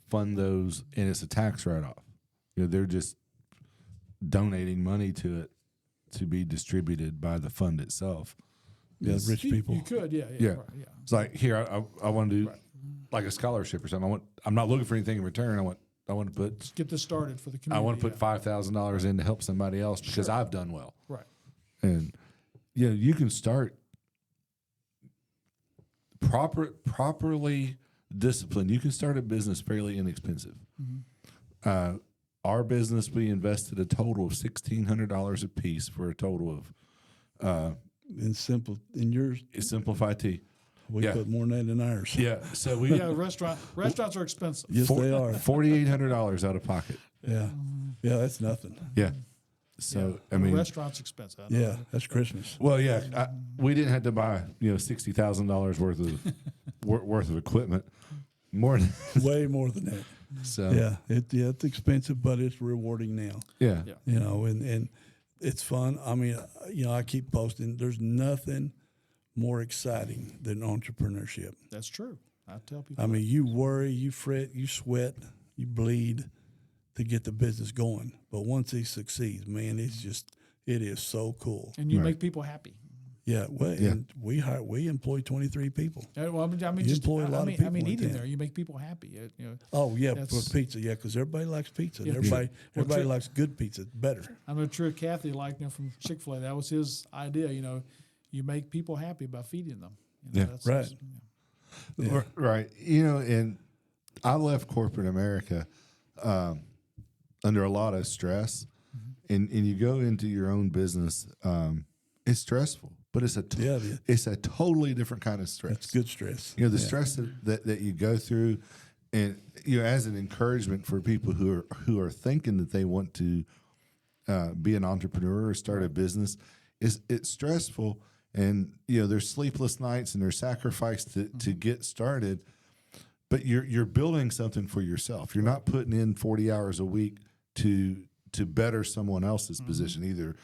fund those, and it's a tax write-off. They're just donating money to it to be distributed by the fund itself.
Yeah, rich people.
You could, yeah.
Yeah.
Right, yeah.
It's like, here, I want to do like a scholarship or something. I'm not looking for anything in return. want to put
Let's get this started for the
I
community.
want to put $5,000 in to help somebody else because
Sure.
I've done well.
Right.
And you can start properly disciplined. You can start a business fairly inexpensive. Our business, we invested a total of $1,600 a piece for a total of
In yours,
Simplify Tea.
we
Yeah.
put more than that in ours.
Yeah, so we
Yeah, restaurants are expensive.
Yes, they are.
$4,800 out of pocket.
Yeah, yeah, that's nothing.
Yeah. So I mean,
restaurants expensive. I know.
Yeah, that's Christmas.
well, yeah, we didn't have to buy $60,000 worth of equipment. More than
Way more than that.
so.
Yeah, it's expensive, but it's rewarding now.
Yeah.
Yeah.
You know, and it's fun. I mean, I keep posting. There's nothing more exciting than entrepreneurship.
That's true. I tell people.
I mean, you worry, you fret, you sweat, you bleed to get the business going. But once he succeeds, man, it is so cool.
and you
Right.
make people happy.
Yeah, well,
Yeah.
and we employ 23 people.
Well, I mean,
You
just
employ a lot of people in
eating
town.
there, you make people happy.
Oh yeah,
That's-
for pizza, yeah, because everybody likes pizza.
Yeah.
Everybody
Well, true.
likes good pizza better.
I know True Kathy liked from Chick-fil-A. That was his idea. You make people happy by feeding them.
Yeah.
Right. Yeah.
Right. And I left corporate America under a lot of stress, and you go into your own business. It's stressful, but it's
Yeah, yeah.
it's a totally different kind of stress.
It's good stress.
The stress that you go through, and as an encouragement for people who are thinking that they want to be an entrepreneur or start a business, it's stressful, and there's sleepless nights and there's sacrifice to get started, but you're building something for yourself. You're not putting in 40 hours a week to better someone else's position, either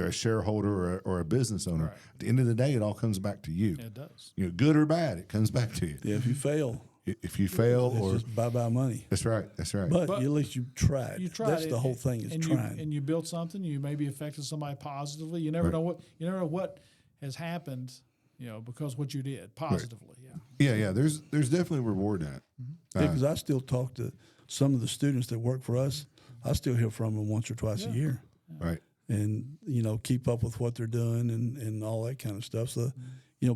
a shareholder or a business owner.
Right.
At the end of the day, it all comes back to you.
It does.
Good or bad, it comes back to you.
Yeah, if you fail,
If you fail,
it's
or
just bye money.
that's right.
But,
But
at least you tried.
You tried.
That's the whole thing is
and
trying.
You built something. You maybe affected somebody positively. You never
Right.
know what has happened. Because what you did positively.
yeah. There's definitely reward in it.
Because I still talk to some of the students that work for us. I still hear from them once or twice a year,
Right.
and keep up with what they're doing and all that kind of stuff. So,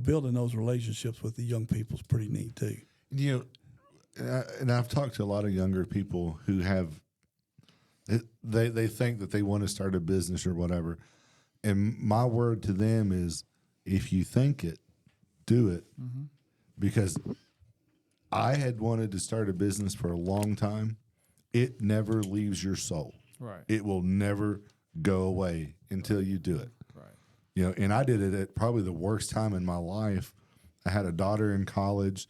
building those relationships with the young people is pretty neat too.
And I've talked to a lot of younger people who have they think that they want to start a business or whatever, and my word to them is, if you think it, do it. Because I had wanted to start a business for a long time. It never leaves your soul.
Right.
It will never go away until you do it.
Right.
And I did it at probably the worst time in my life. I had a daughter in college.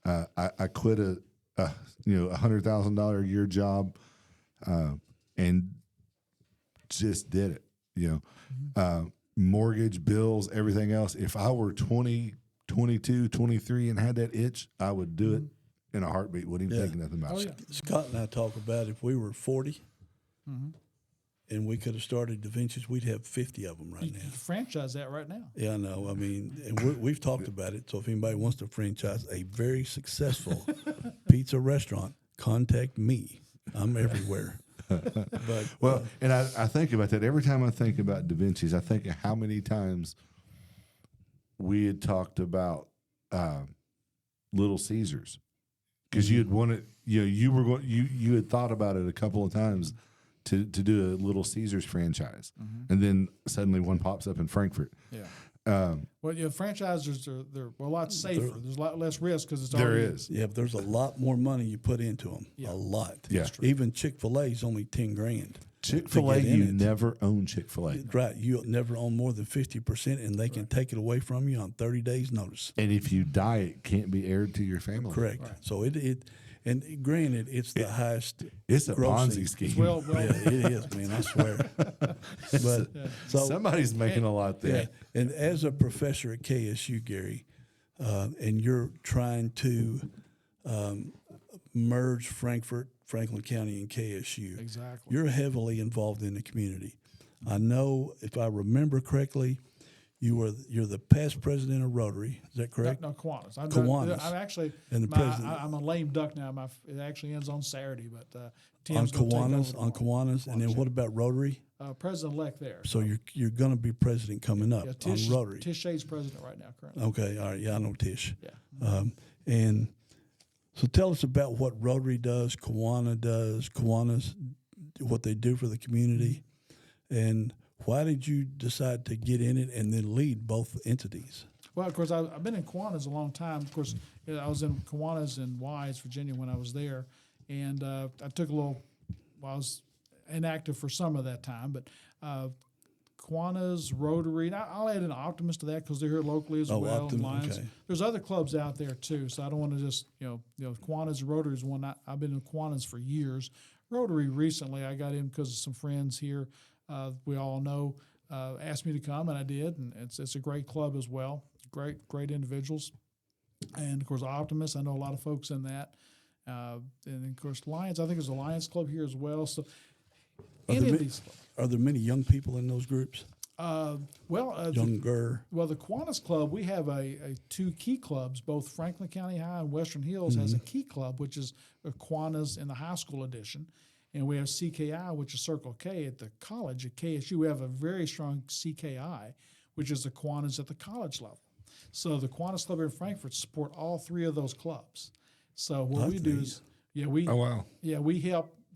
I quit a $100,000 a year job, and just did it. Mortgage, bills, everything else. If I were 20, 22, 23 and had that itch, I would do it in a heartbeat. Wouldn't even think nothing about
Oh,
it.
yeah.
Scott and I talk about if we were 40 and we could have started Da Vinci's, we'd have 50 of them right
You
now.
can franchise that right now.
Yeah, I know. I mean, and we've talked about it. So if anybody wants to franchise a very successful pizza restaurant, contact me. I'm everywhere. But
Well, and I think about that every time I think about Da Vinci's. I think of how many times we had talked about Little Caesars, because you had wanted, you had thought about it a couple of times to do a Little Caesars franchise, and then suddenly one pops up in Frankfort.
Yeah.
Um,
Well, franchisers are a lot safer. There's a lot less risk because it's
there
already
is.
yeah, but there's a lot more money you put into them.
Yeah.
A lot.
Yeah.
Even Chick-fil-A is only $10,000.
Chick-fil-A,
to get in
you
it.
never own Chick-fil-A.
Right. You'll never own more than 50%, and they can take it away from you on 30 days' notice.
And if you die, it can't be aired to your family.
Correct. So and granted, it's the highest.
It's a
grossing.
Ponzi scheme.
well.
Yeah, it is, man. I swear. But so
Somebody's making a lot
yeah,
there.
and as a professor at KSU, Gary, and you're trying to merge Frankfort, Franklin County, and KSU.
Exactly.
You're heavily involved in the community. I know, if I remember correctly, you're the past president of Rotary. Is that correct?
No, Kiwanis.
Kiwanis.
I'm actually
And the president.
I'm a lame duck now. It actually ends on Saturday, but
On
Tim's going to take
Kiwanis,
over
on
tomorrow.
Kiwanis, and then what about Rotary?
President-elect there.
So you're going to be president coming up
Yeah,
on Rotary.
Tish Shade's president right now, currently.
Okay, all right. Yeah, I know Tish.
Yeah.
And so tell us about what Rotary does, Kiwanis, what they do for the community, and why did you decide to get in it and then lead both entities?
Well, of course, I've been in Kiwanis a long time. Of course, I was in Kiwanis in Wise, Virginia when I was there, and I took a little. Well, I was inactive for some of that time, but Kiwanis, Rotary. And I'll add an Optimist to that because they're here locally as well.
Optimist,
Lions.
okay.
There's other clubs out there too, so I don't want to just Kiwanis and Rotary is one. I've been in Kiwanis for years. Rotary recently, I got in because of some friends here. We all know asked me to come, and I did, and it's a great club as well. Great individuals, and of course Optimist. I know a lot of folks in that, and of course Lions. I think there's a Lions club here as well. So
Are there many young people in those groups? Younger.
The Kiwanis Club, we have a two key clubs. Both Franklin County High and Western Hills has a key club, which is Kiwanis in the high school edition. And we have CKI, which is Circle K at the college. At KSU, we have a very strong CKI, which is the Kiwanis at the college level. So the Kiwanis Club in Frankfort support all three of those clubs. So what we do is, we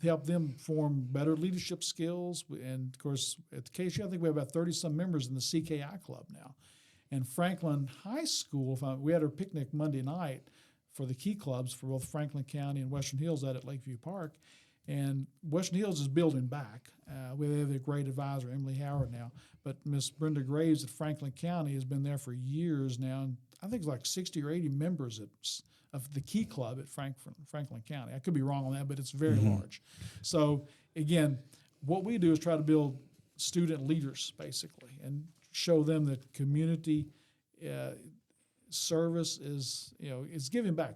help them form better leadership skills. And of course, at the KSU, I think we have about 30-some members in the CKI club now. And Franklin High School, we had our picnic Monday night for the key clubs for both Franklin County and Western Hills out at Lakeview Park. And Western Hills is building back. We have a great advisor, Emily Howard, now. But Miss Brenda Graves at Franklin County has been there for years now. And I think it's like 60 or 80 members of the Key Club at Franklin County. I could be wrong on that, but it's very large. So, again, what we do is try to build student leaders, basically, and show them that community service is giving back,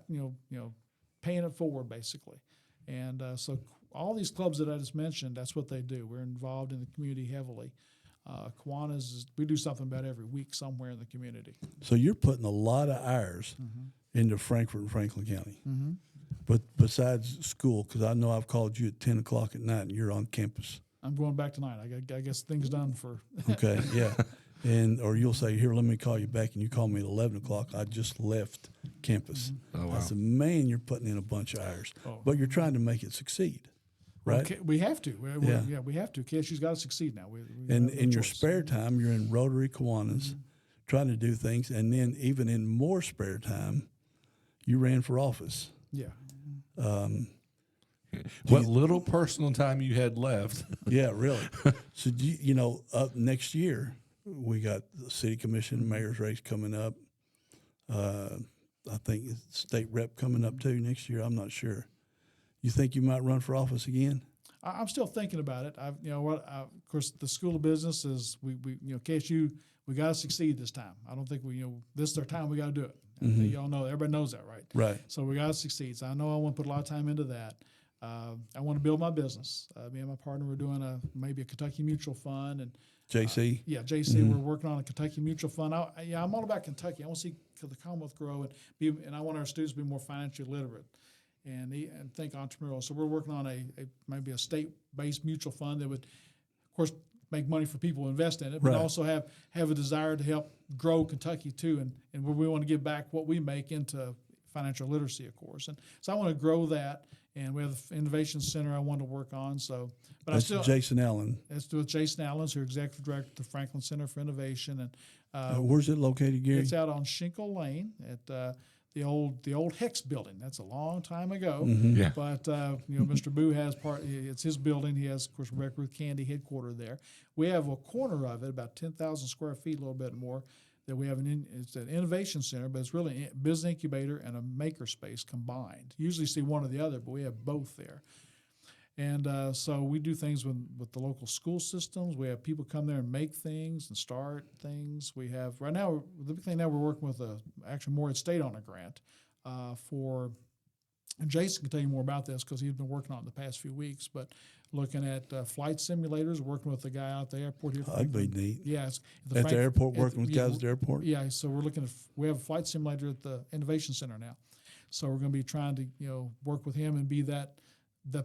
paying it forward, basically. And so all these clubs that I just mentioned, that's what they do. We're involved in the community heavily. Kiwanis, we do something about every week somewhere in the community.
So you're putting a lot of hours into Frankfort and Franklin County. But besides school, because I know I've called you at 10 o'clock at night and you're on campus.
I'm going back tonight. I guess things done for.
Okay, yeah. Or you'll say, here, let me call you back, and you call me at 11 o'clock. I just left campus.
Oh, wow.
I said, man, you're putting in a bunch of hours. But you're trying to make it succeed, right?
Okay, we have to. We have to. KSU's got to succeed now.
And in your spare time, you're in Rotary Kiwanis trying to do things. And then even in more spare time, you ran for office.
Yeah.
What little personal time you had left.
Yeah, really. So, up next year, we got the city commission and mayor's race coming up. I think state rep coming up too next year. I'm not sure. You think you might run for office again?
I'm still thinking about it. Of course, the School of Business is KSU. We got to succeed this time. I don't think this is our time. We got to do it. Y'all know, everybody knows that, right?
Right.
So we got to succeed. So I know I want to put a lot of time into that. I want to build my business. Me and my partner were doing maybe a Kentucky Mutual Fund and.
JC?
JC. We're working on a Kentucky Mutual Fund. I'm all about Kentucky. I want to see the Commonwealth grow and I want our students to be more financially literate and think entrepreneurial. So we're working on maybe a state-based mutual fund that would, of course, make money for people who invest in it, but also have a desire to help grow Kentucky too, and where we want to give back what we make into financial literacy, of course. And so I want to grow that. And we have the Innovation Center I want to work on. So, but
That's Jason Allen.
That's with Jason Allen, who's executive director of the Franklin Center for Innovation. And
where's it located, Gary?
It's out on Shinkle Lane at the old Hex building. That's a long time ago.
Yeah.
But Mr. Boo has it's his building. He has, of course, Rebecca Ruth Candy headquarters there. We have a corner of it, about 10,000 square feet, a little bit more. That we have it's an innovation center, but it's really a business incubator and a maker space combined. Usually see one or the other, but we have both there. And so we do things with the local school systems. We have people come there and make things and start things. We have right now the big thing now we're working with actually Morehead State on a grant for and Jason can tell you more about this because he's been working on it the past few weeks. But looking at flight simulators, working with the guy out at the airport here.
That'd be neat.
Yeah,
At the airport, working with guys at the airport.
Yeah, so we're looking at we have a flight simulator at the Innovation Center now, so we're going to be trying to work with him and be that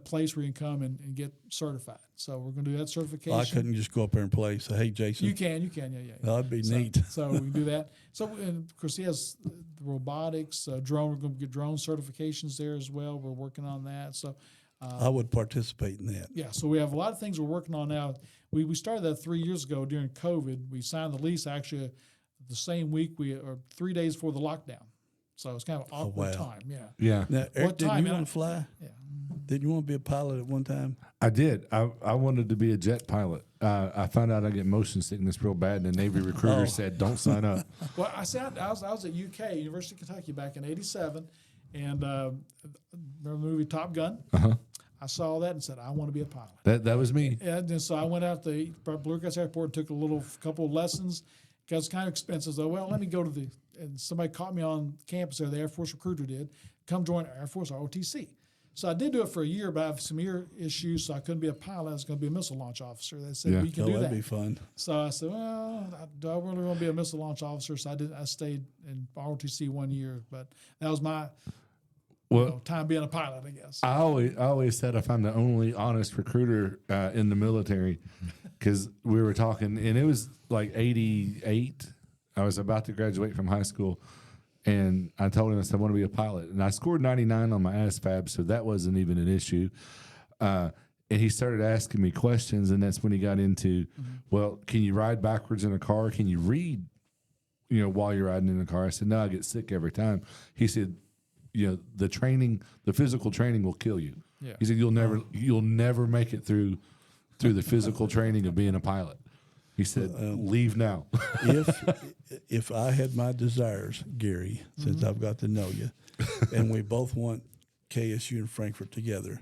place where you can come and get certified. So we're going to do that certification.
I couldn't just go up there and play. Say, hey, Jason.
You can, yeah.
That'd be neat.
So we can do that. So, and of course, he has the robotics, drone. We're going to get drone certifications there as well. We're working on that. So,
I would participate in that.
yeah. So we have a lot of things we're working on now. We started that 3 years ago during COVID. We signed the lease actually the same week or 3 days before the lockdown. So it's kind of an awkward time. Yeah.
Yeah.
Now, Eric, didn't
time,
you
man?
want to fly?
Yeah.
Didn't you want to be a pilot at one time?
I did. I wanted to be a jet pilot. I found out I get motion sickness real bad, and the Navy recruiter said, "Don't sign up."
Well, I was at UK, University of Kentucky, back in '87, and remember the movie Top Gun?
Uh-huh.
I saw that and said, I want to be a pilot.
That was me.
And so I went out to Blue Grass Airport and took a couple of lessons because it's kind of expensive. So, well, let me go to and somebody caught me on campus there, the Air Force recruiter did, come join Air Force ROTC. So I did do it for a year, but I have some ear issues, so I couldn't be a pilot. I was going to be a missile launch officer. They said, well, you can do
that'd
that.
be fun.
So I said, well, do I really want to be a missile launch officer? So I stayed in ROTC 1 year, but that was my time being a pilot, I guess.
I always said if I'm the only honest recruiter in the military, because we were talking, and it was like 88. I was about to graduate from high school, and I told him, I said, I want to be a pilot. And I scored 99 on my ASVAB, so that wasn't even an issue. And he started asking me questions, and that's when he got into, well, can you ride backwards in a car? Can you read, while you're riding in the car? I said, no, I get sick every time. He said, the physical training will kill you.
Yeah.
He said, you'll never make it through the physical training of being a pilot. He said, leave now.
If I had my desires, Gary, since I've got to know you, and we both want KSU and Frankfort together,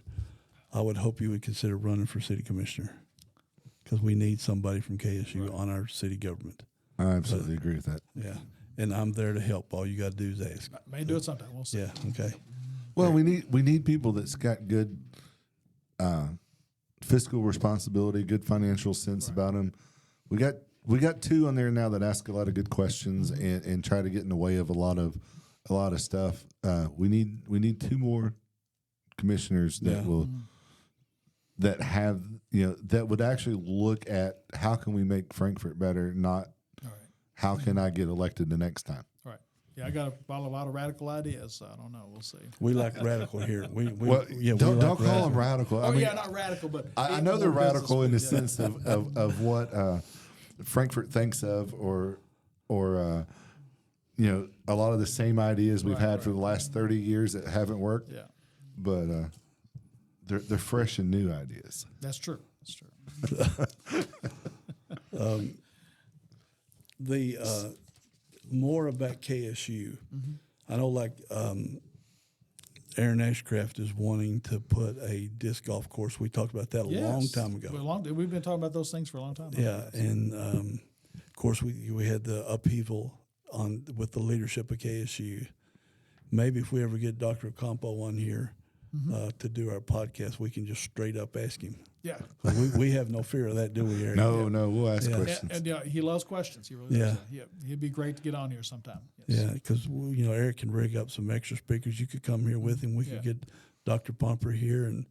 I would hope you would consider running for city commissioner because we need somebody from KSU on our city government.
I absolutely agree with that.
Yeah, and I'm there to help. All you got to do is ask.
May do it sometime. We'll see.
Yeah, okay.
Well, we need people that's got good fiscal responsibility, good financial sense about them. We got two on there now that ask a lot of good questions and try to get in the way of a lot of stuff. We need two more commissioners that that have that would actually look at how can we make Frankfort better, not how can I get elected the next time.
All right. Yeah, I got a lot of radical ideas, so I don't know. We'll see.
We like radical here.
Don't call them radical. I mean,
not radical, but
I know they're radical in the sense of what Frankfort thinks of, or a lot of the same ideas we've had for the last 30 years that haven't worked.
Yeah,
but they're fresh and new ideas.
that's true. That's true.
The more about KSU, I know Aaron Ashcraft is wanting to put a disc golf course. We talked about that a long time ago.
We've been talking about those things for a long time.
Yeah, and of course we had the upheaval with the leadership of KSU. Maybe if we ever get Dr. Campo on here to do our podcast, we can just straight up ask him.
Yeah.
We have no fear of that, do we, Eric?
No, we'll ask questions.
And he loves questions. He really does. He'd be great to get on here sometime. Yes.
Yeah, because Eric can rig up some extra speakers. You could come here with him. We could get Dr. Pomper here and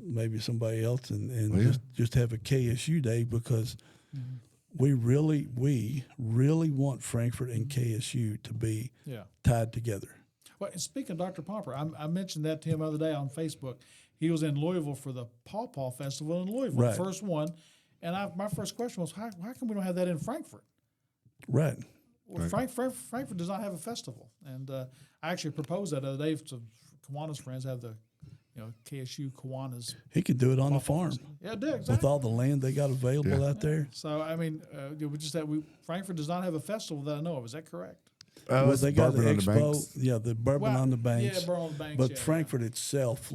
maybe somebody else, and just have a KSU day because we really want Frankfort and KSU to be tied together.
Well, and speaking of Dr. Pomper, I mentioned that to him the other day on Facebook. He was in Louisville for the Paw Paw Festival in Louisville, the first one. And my first question was, how come we don't have that in Frankfort?
Right.
Well, Frankfort does not have a festival. And I actually proposed that the other day to Kiwanis friends, have the KSU Kiwanis.
He could do it on the farm.
Yeah, it did, exactly.
With all the land they got available out there.
So, I mean, we just Frankfort does not have a festival that I know of. Is that correct?
Well, they got the expo,
the
the bourbon on the banks.
Yeah, bourbon on the banks.
But Frankfort itself,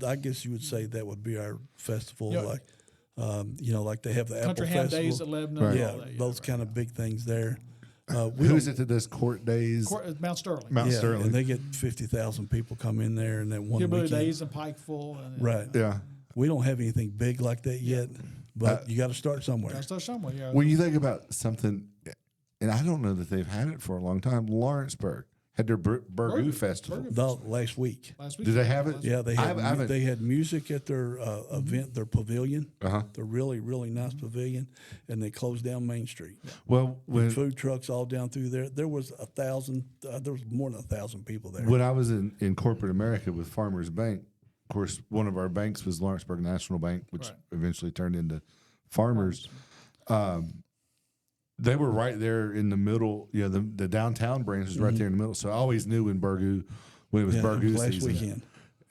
I guess you would say that would be our festival, like they have the
Country
Apple
Ham
Festival.
Days at Lebanon.
Yeah, those kind of big things there. We
Who is
don't-
it that does court days?
Mount Sterling.
Mount
yeah,
Sterling.
and they get 50,000 people come in there in that one
Hillbilly
weekend.
Days in Pikeville. And,
Right.
Yeah.
We don't have anything big like that yet, but you got to start somewhere.
Gotta start somewhere. Yeah.
When you think about something, and I don't know that they've had it for a long time, Lawrenceburg had their Burgoo Festival.
Last week.
Last week.
Did they have it?
Yeah, they
I
had
haven't-
they had music at their event, their pavilion.
Uh-huh.
The really really nice pavilion, and they closed down Main Street.
Well, when
Food trucks all down through there. There was 1,000. There was more than 1,000 people there.
when I was in corporate America with Farmers Bank, of course, one of our banks was Lawrenceburg National Bank, which
Right.
eventually turned into Farmers. They were right there in the middle. You know, the downtown branch was right there in the middle. So I always knew when it was
Yeah,
Burgoo
last
season.
weekend.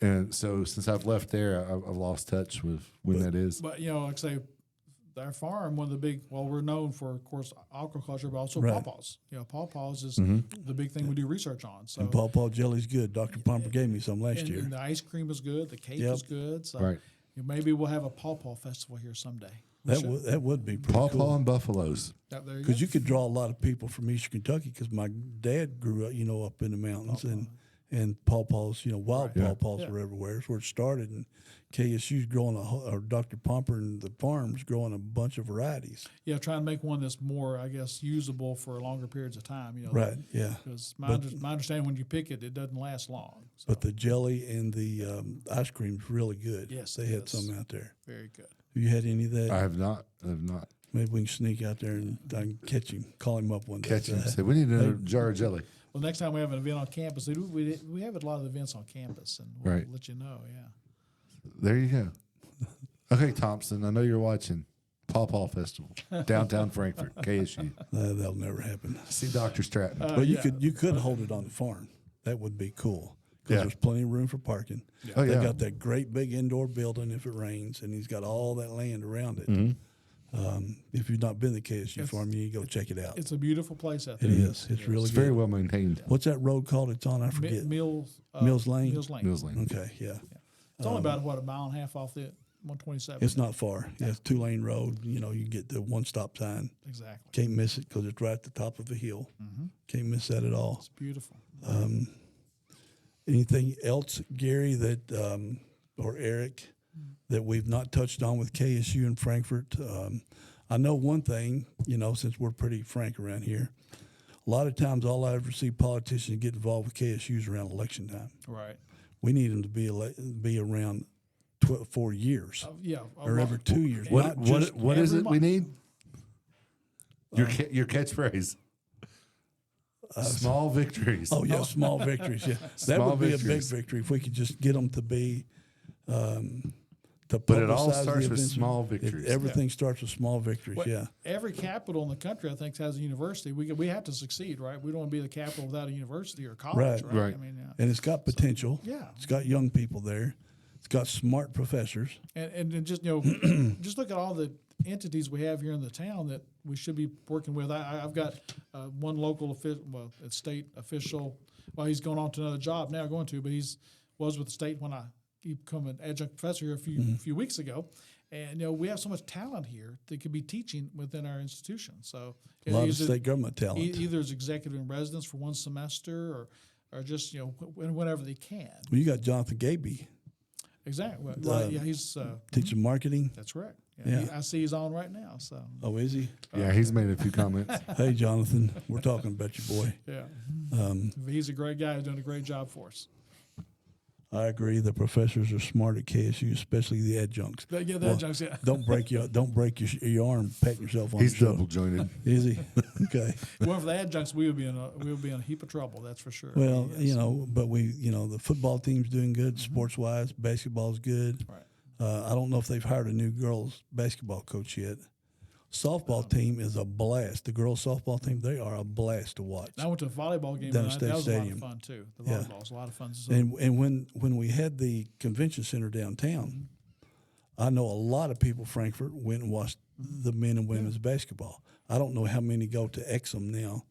And so since I've left there, I've lost touch with when that is.
But like I say, our farm, one of the big, we're known for, of course, aquaculture, but also
Right.
pawpaws. Pawpaws is
Mm-hmm.
the big thing we do research on. So
And Paw jelly's good. Dr. Pomper gave me some last year.
and the ice cream is good, the cake
Yep.
is good. So
Right.
maybe we'll have a pawpaw festival here someday. We should.
That would be pretty
Paw
cool.
and buffaloes.
There you go.
Because you could draw a lot of people from Eastern Kentucky. Because my dad grew up, up in the mountains, and pawpaws, wild pawpaws
Yeah.
were everywhere. That's where it started. And KSU's growing or Dr. Pomper and the farm's growing a bunch of varieties.
try and make one that's more, I guess, usable for longer periods of time.
Right. Yeah.
Because my understanding, when you pick it, it doesn't last long. So
But the jelly and the ice cream's really good.
Yes,
they
it
had
is.
some out there.
very good.
Have you had any of that?
I have not.
Maybe we can sneak out there and I can catch him, call him up one day.
Catch him. Say, we need another jar of jelly.
Well, next time we have an event on campus, we have a lot of events on campus, and we'll
Right.
let you know. Yeah.
There you go. Okay, Thompson, I know you're watching Paw Festival, downtown Frankfort, KSU.
That'll never happen.
See Dr. Stratton.
But you could hold it on the farm. That would be cool because
Yeah.
there's plenty of room for parking.
Oh,
They
yeah.
got that great big indoor building if it rains, and he's got all that land around it.
Mm-hmm.
If you've not been to the KSU farm, you need to go check it out.
It's a beautiful place out
It
there.
is. It's really
It's
good.
very well maintained.
What's that road called? It's on. I forget.
Mills
Mills Lane?
Mills Lane.
Mills Lane.
Okay, yeah.
It's only about a mile and a half off the 127.
It's not far. Yeah, it's 2-lane road. You get the one stop sign.
Exactly.
Can't miss it because it's right at the top of a hill. Can't miss that at all.
It's beautiful.
Anything else, Gary, that or Eric, that we've not touched on with KSU in Frankfort? I know one thing, since we're pretty frank around here. A lot of times, all I ever see politicians get involved with KSU's around election time.
Right.
We need them to be around 4 years or every 2 years.
What
not just
what is
every
it we
month.
need? Your catchphrase. Small victories.
Oh yeah, small victories. Yeah, that
Small
would be a big
victories.
victory if we could just get them to be. To
But it all
publicize the
starts with
events.
small victories.
Everything starts with small victories.
Well,
Yeah,
Every capital in the country, I think, has a university. We have to succeed, right? We don't want to be the capital without a university or college,
Right,
right?
right.
I mean,
and it's got potential.
yeah.
It's got young people there. It's got smart professors.
and just just look at all the entities we have here in the town that we should be working with. I've got one local official, a state official. Well, he's going on to another job now, but was with the state when he became an adjunct professor here a few weeks ago. And we have so much talent here that could be teaching within our institution. So
A lot of
either-
state government talent.
either as executive in residence for one semester, or just whenever they can.
Well, you got Jonathan Gaby
Exactly. Well, yeah, he's
teaching marketing.
that's correct.
Yeah.
I see he's on right now. So
Oh, is he?
Yeah, he's made a few comments.
Hey, Jonathan, we're talking about your boy.
yeah, he's a great guy. He's doing a great job for us.
I agree. The professors are smart at KSU, especially the adjuncts.
But yeah,
Well,
jokes. Yeah.
Don't break your arm patting yourself on
He's
the shoulder.
double jointed.
Is he? Okay.
Well, for the adjuncts, we would be in a heap of trouble. That's for sure.
Well,
Yes.
but the football team's doing good sports wise. Basketball's good.
Right.
I don't know if they've hired a new girls basketball coach yet. Softball team is a blast. The girls softball team, they are a blast to watch.
I went to a volleyball game.
Down
and
at
that
State
was
Stadium.
a lot of fun too. The
Yeah.
volleyball was a lot of fun. So,
And when we had the convention center downtown, I know a lot of people Frankfort went and watched the men and women's basketball. I don't know how many go to Exum now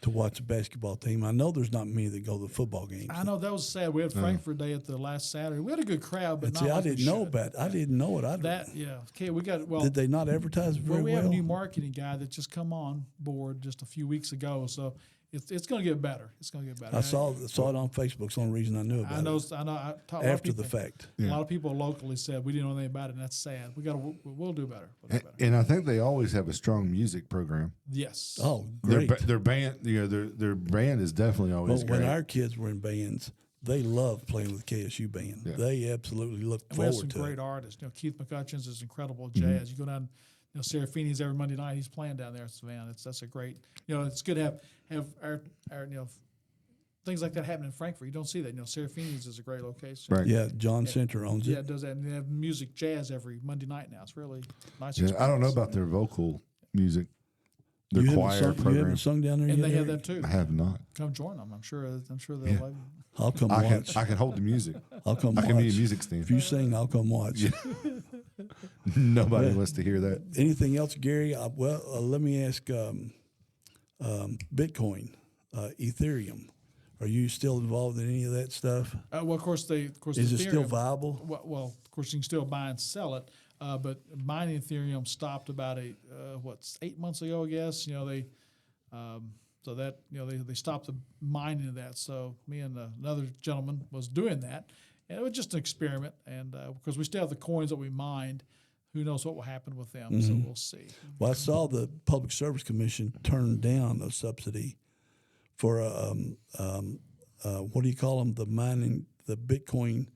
to watch a basketball team. I know there's not many that go to the football games.
I know that was sad. We had Frankfort Day at the last Saturday. We had a good crowd, but
And
not
see, I
like we
didn't know
should.
about. I didn't know it.
That. Yeah. Okay, we got
Did they not advertise very
we
well?
have a new marketing guy that just come on board just a few weeks ago, so it's going to get better. It's going to get better.
I saw it on Facebook. It's the only reason I knew about
I know.
it.
I know. I talked a lot of
After
people,
the fact.
A lot of people locally said we didn't know anything about it, and that's sad. We'll do better. We'll do better.
And I think they always have a strong music program.
Yes.
Oh, great.
Their band, their band is definitely always
But
great.
when our kids were in bands, they loved playing with KSU band.
Yeah.
They absolutely looked
And we have
forward
some
to
great
it.
artists. Keith McCutcheons is incredible jazz. You go down, Serafini's every Monday night. He's playing down there. So man, that's a great. It's good to have our things like that happen in Frankfurt. You don't see that. Serafini's is a great location.
Right.
Yeah, John Center owns
Yeah,
it.
it does that. And they have music jazz every Monday night now. It's really nice.
Yeah, I don't know
experience.
about their vocal music, their
You haven't
choir
sung- You
program.
haven't sung down there
And
yet?
they have
Eric?
that too.
I have not.
Come join them. I'm sure they'll
Yeah.
love you.
I'll come
I
watch.
can hold the music.
I'll come
I
watch.
can be a music stand.
If you sing, I'll come watch.
Nobody
Yeah.
wants to hear that.
Anything else, Gary? Let me ask Bitcoin, Ethereum. Are you still involved in any of that stuff?
Well, of course,
Is it still
Ethereum-
viable?
Well, of course, you can still buy and sell it, but mining Ethereum stopped about 8 months ago, I guess. They stopped the mining of that. So me and another gentleman was doing that, and it was just an experiment. And because we still have the coins that we mined, who knows what will happen with them? So we'll see.
Well, I saw the Public Service Commission turn down a subsidy for what do you call them? The mining, the Bitcoin,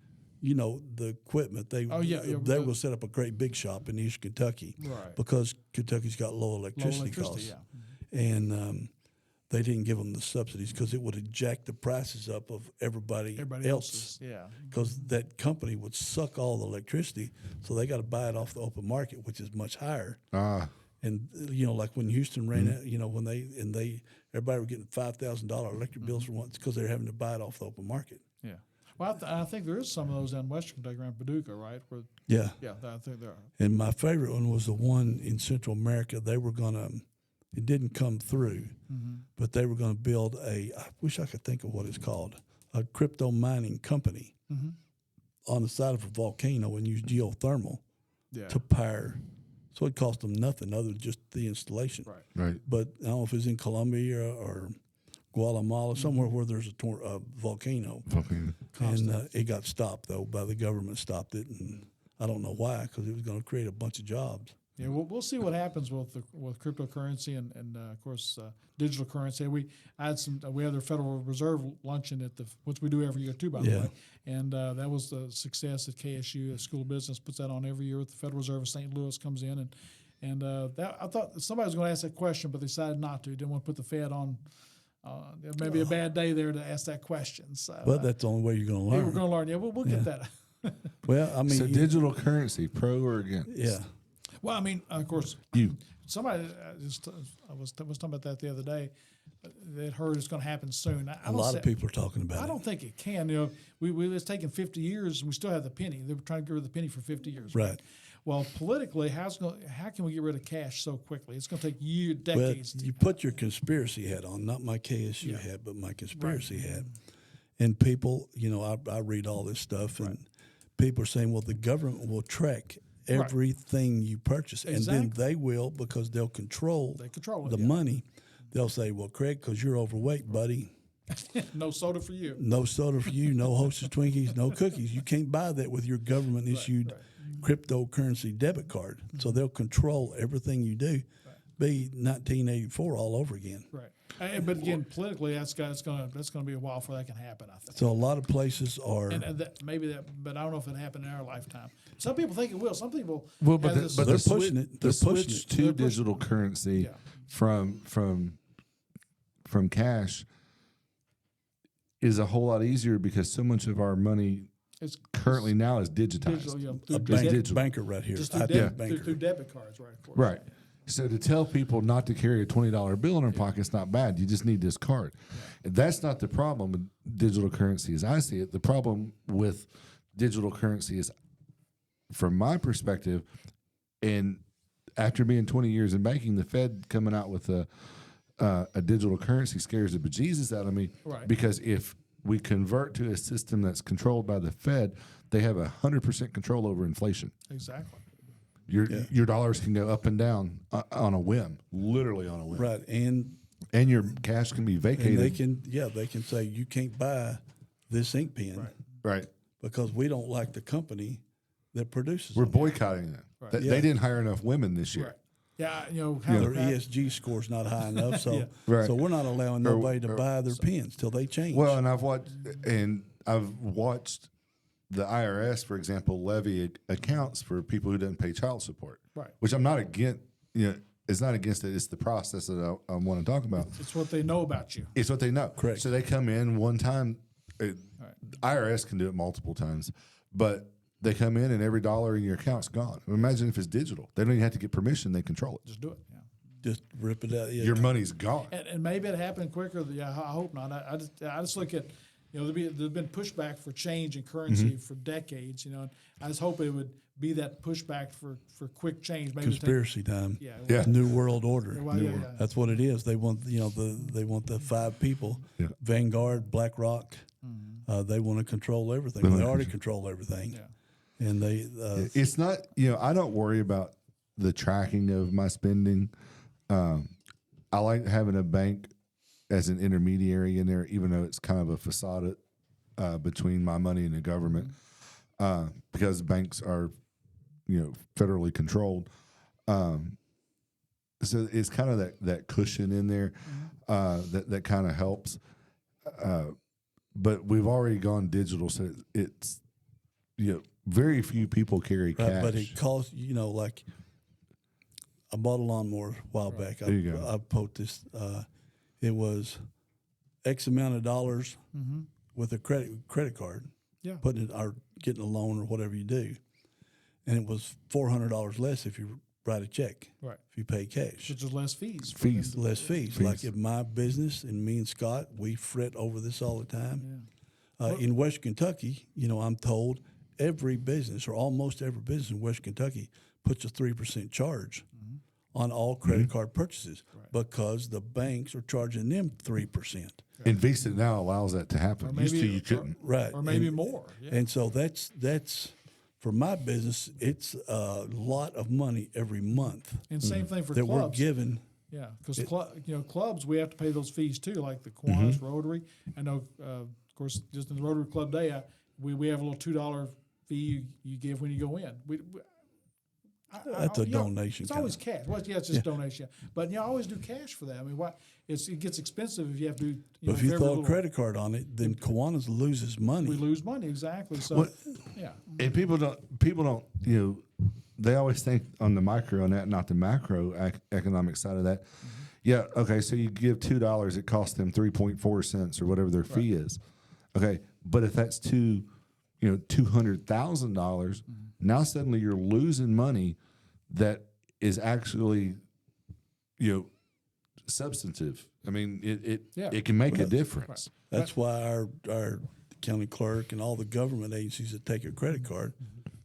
the equipment. They
yeah,
will set up a great big shop in East Kentucky,
Right.
Because Kentucky's got low electricity costs, and they didn't give them the subsidies because it would have jacked the prices up of everybody
Everybody
else.
else's, yeah.
Because that company would suck all the electricity, so they got to buy it off the open market, which is much higher. And like when Houston ran out, when everybody were getting $5,000 electric bills for once because they're having to buy it off the open market.
Yeah. Well, I think there is some of those in Western Kentucky around Paducah, right?
Yeah.
Yeah, I think there are.
And my favorite one was the one in Central America. They were it didn't come through, but they were going to build I wish I could think of what it's called, a crypto mining company on the side of a volcano and use geothermal to power. So it cost them nothing other than just the installation.
Right.
Right.
But I don't know if it's in Colombia or Guatemala, somewhere where there's a volcano. And it got stopped, though, by the government stopped it. And I don't know why, because it was going to create a bunch of jobs.
Yeah, we'll see what happens with cryptocurrency and of course digital currency. We had the Federal Reserve luncheon which we do every year too, by the way, and that was the success at KSU. The School of Business puts that on every year. With the Federal Reserve of St. Louis comes in and that I thought somebody was going to ask that question, but they decided not to. Didn't want to put the Fed on. Maybe a bad day there to ask that question. So,
But that's the only way you're going to
hey,
learn.
we're going to learn. Yeah, we'll get that.
Well, I mean,
So digital currency, pro or against?
yeah.
Well, I mean, of course, somebody I was talking about that the other day. That heard it's going to happen soon.
A lot of people are talking about
I
it.
don't think it can. It's taken 50 years, and we still have the penny. They were trying to get rid of the penny for 50 years.
Right.
Well, politically, how can we get rid of cash so quickly? It's going to take
But
decades.
you put your conspiracy hat on, not my KSU hat, but my conspiracy hat. And people, I read all this stuff, and people are saying, well, the government will track everything you purchase.
Exactly.
And then they will, because they'll control, the money. They'll say, well, Craig, because you're overweight, buddy.
No soda for you.
No soda for you, no Hostess Twinkies, no cookies. You can't buy that with your government-issued cryptocurrency debit card. So they'll control everything you do. Be 1984 all over again.
Right. But again, politically, that's going to be a while before that can happen, I think.
So a lot of places are.
And but I don't know if it happened in our lifetime. Some people think it will. Some people.
Well, but
have
they're pushing it. They're
The
pushing
switch
it.
to digital currency from cash is a whole lot easier because so much of our money currently now is digitized.
Digital,
Banker right here.
just
I
through,
think banker.
through debit cards, right? Of course.
Right. So to tell people not to carry a $20 bill in their pocket is not bad. You just need this card. That's not the problem with digital currency as I see it. The problem with digital currency is, from my perspective, and after being 20 years in banking, the Fed coming out with a digital currency scares the bejesus out of me,
Right.
because if we convert to a system that's controlled by the Fed, they have 100% control over inflation.
Exactly.
Your dollars can go up and down on a whim, literally on a whim.
Right, and
And your cash can be vacated.
they can say you can't buy this ink pen
Right.
because we don't like the company that produces
We're
them.
boycotting them.
Right.
They didn't hire enough women this year.
Right. Yeah,
Their ESG score's not high enough, so
Right.
so we're not allowing nobody to buy their pens till they change.
Well, and I've watched the IRS, for example, levy accounts for people who didn't pay child support.
Right.
Which I'm not against. It's not against it. It's the process that I want to talk about.
it's what they know about you.
It's what they know.
Correct.
So they come in one time. IRS can do it multiple times, but they come in and every dollar in your account's gone. Imagine if it's digital. They don't even have to get permission. They control it.
Just do it. Yeah.
Just rip it out. Yeah.
Your money's gone.
And maybe it happened quicker. Yeah, I hope not. I just look at, there's been pushback for change in currency for decades. And I just hope it would be that pushback for quick change. Maybe
Conspiracy time.
Yeah.
New World Order.
Well, yeah.
That's what it is. They want they want the five people.
Yeah.
Vanguard, BlackRock. They want to control everything. They already control everything.
Yeah.
And they
It's not, I don't worry about the tracking of my spending. I like having a bank as an intermediary in there, even though it's kind of a facade between my money and the government, because banks are, federally controlled. So it's kind of that cushion in there that kind of helps. But we've already gone digital, so it's very few people carry cash.
right, but it costs like I bought a lawnmower a while back.
There you go.
I put this. It was X amount of dollars with a credit card.
Yeah.
Putting it or getting a loan or whatever you do, and it was $400 less if you write a check.
Right.
If you pay cash.
Which is less fees.
Less fees. Like in my business, and me and Scott, we fret over this all the time.
Yeah.
In West Kentucky, I'm told every business or almost every business in West Kentucky puts a 3% charge on all credit card purchases because the banks are charging them 3%.
And Visa now allows that to happen. Used to you couldn't.
Right.
Or maybe more. Yeah.
And so that's for my business, it's a lot of money every month
And same thing for
that
clubs.
we're given.
Yeah, because clubs, we have to pay those fees too, like the Kiwanis, Rotary. I know, of course, just in the Rotary Club Day, we have a little $2 fee you give when you go in.
That's a donation.
It's always cash. Well, yeah, it's just donation. But I always do cash for that. I mean, it gets expensive if you have to do.
But if you throw a credit card on it, then Kiwanis loses money.
we lose money exactly. So yeah,
And people don't, they always think on the micro on that, not the macro economic side of that. Yeah, okay, so you give $2, it costs them 3.4 cents or whatever their fee is. Okay, but if that's $200,000, now suddenly you're losing money that is actually, substantive. I mean, it can make a difference.
That's why our county clerk and all the government agencies that take a credit card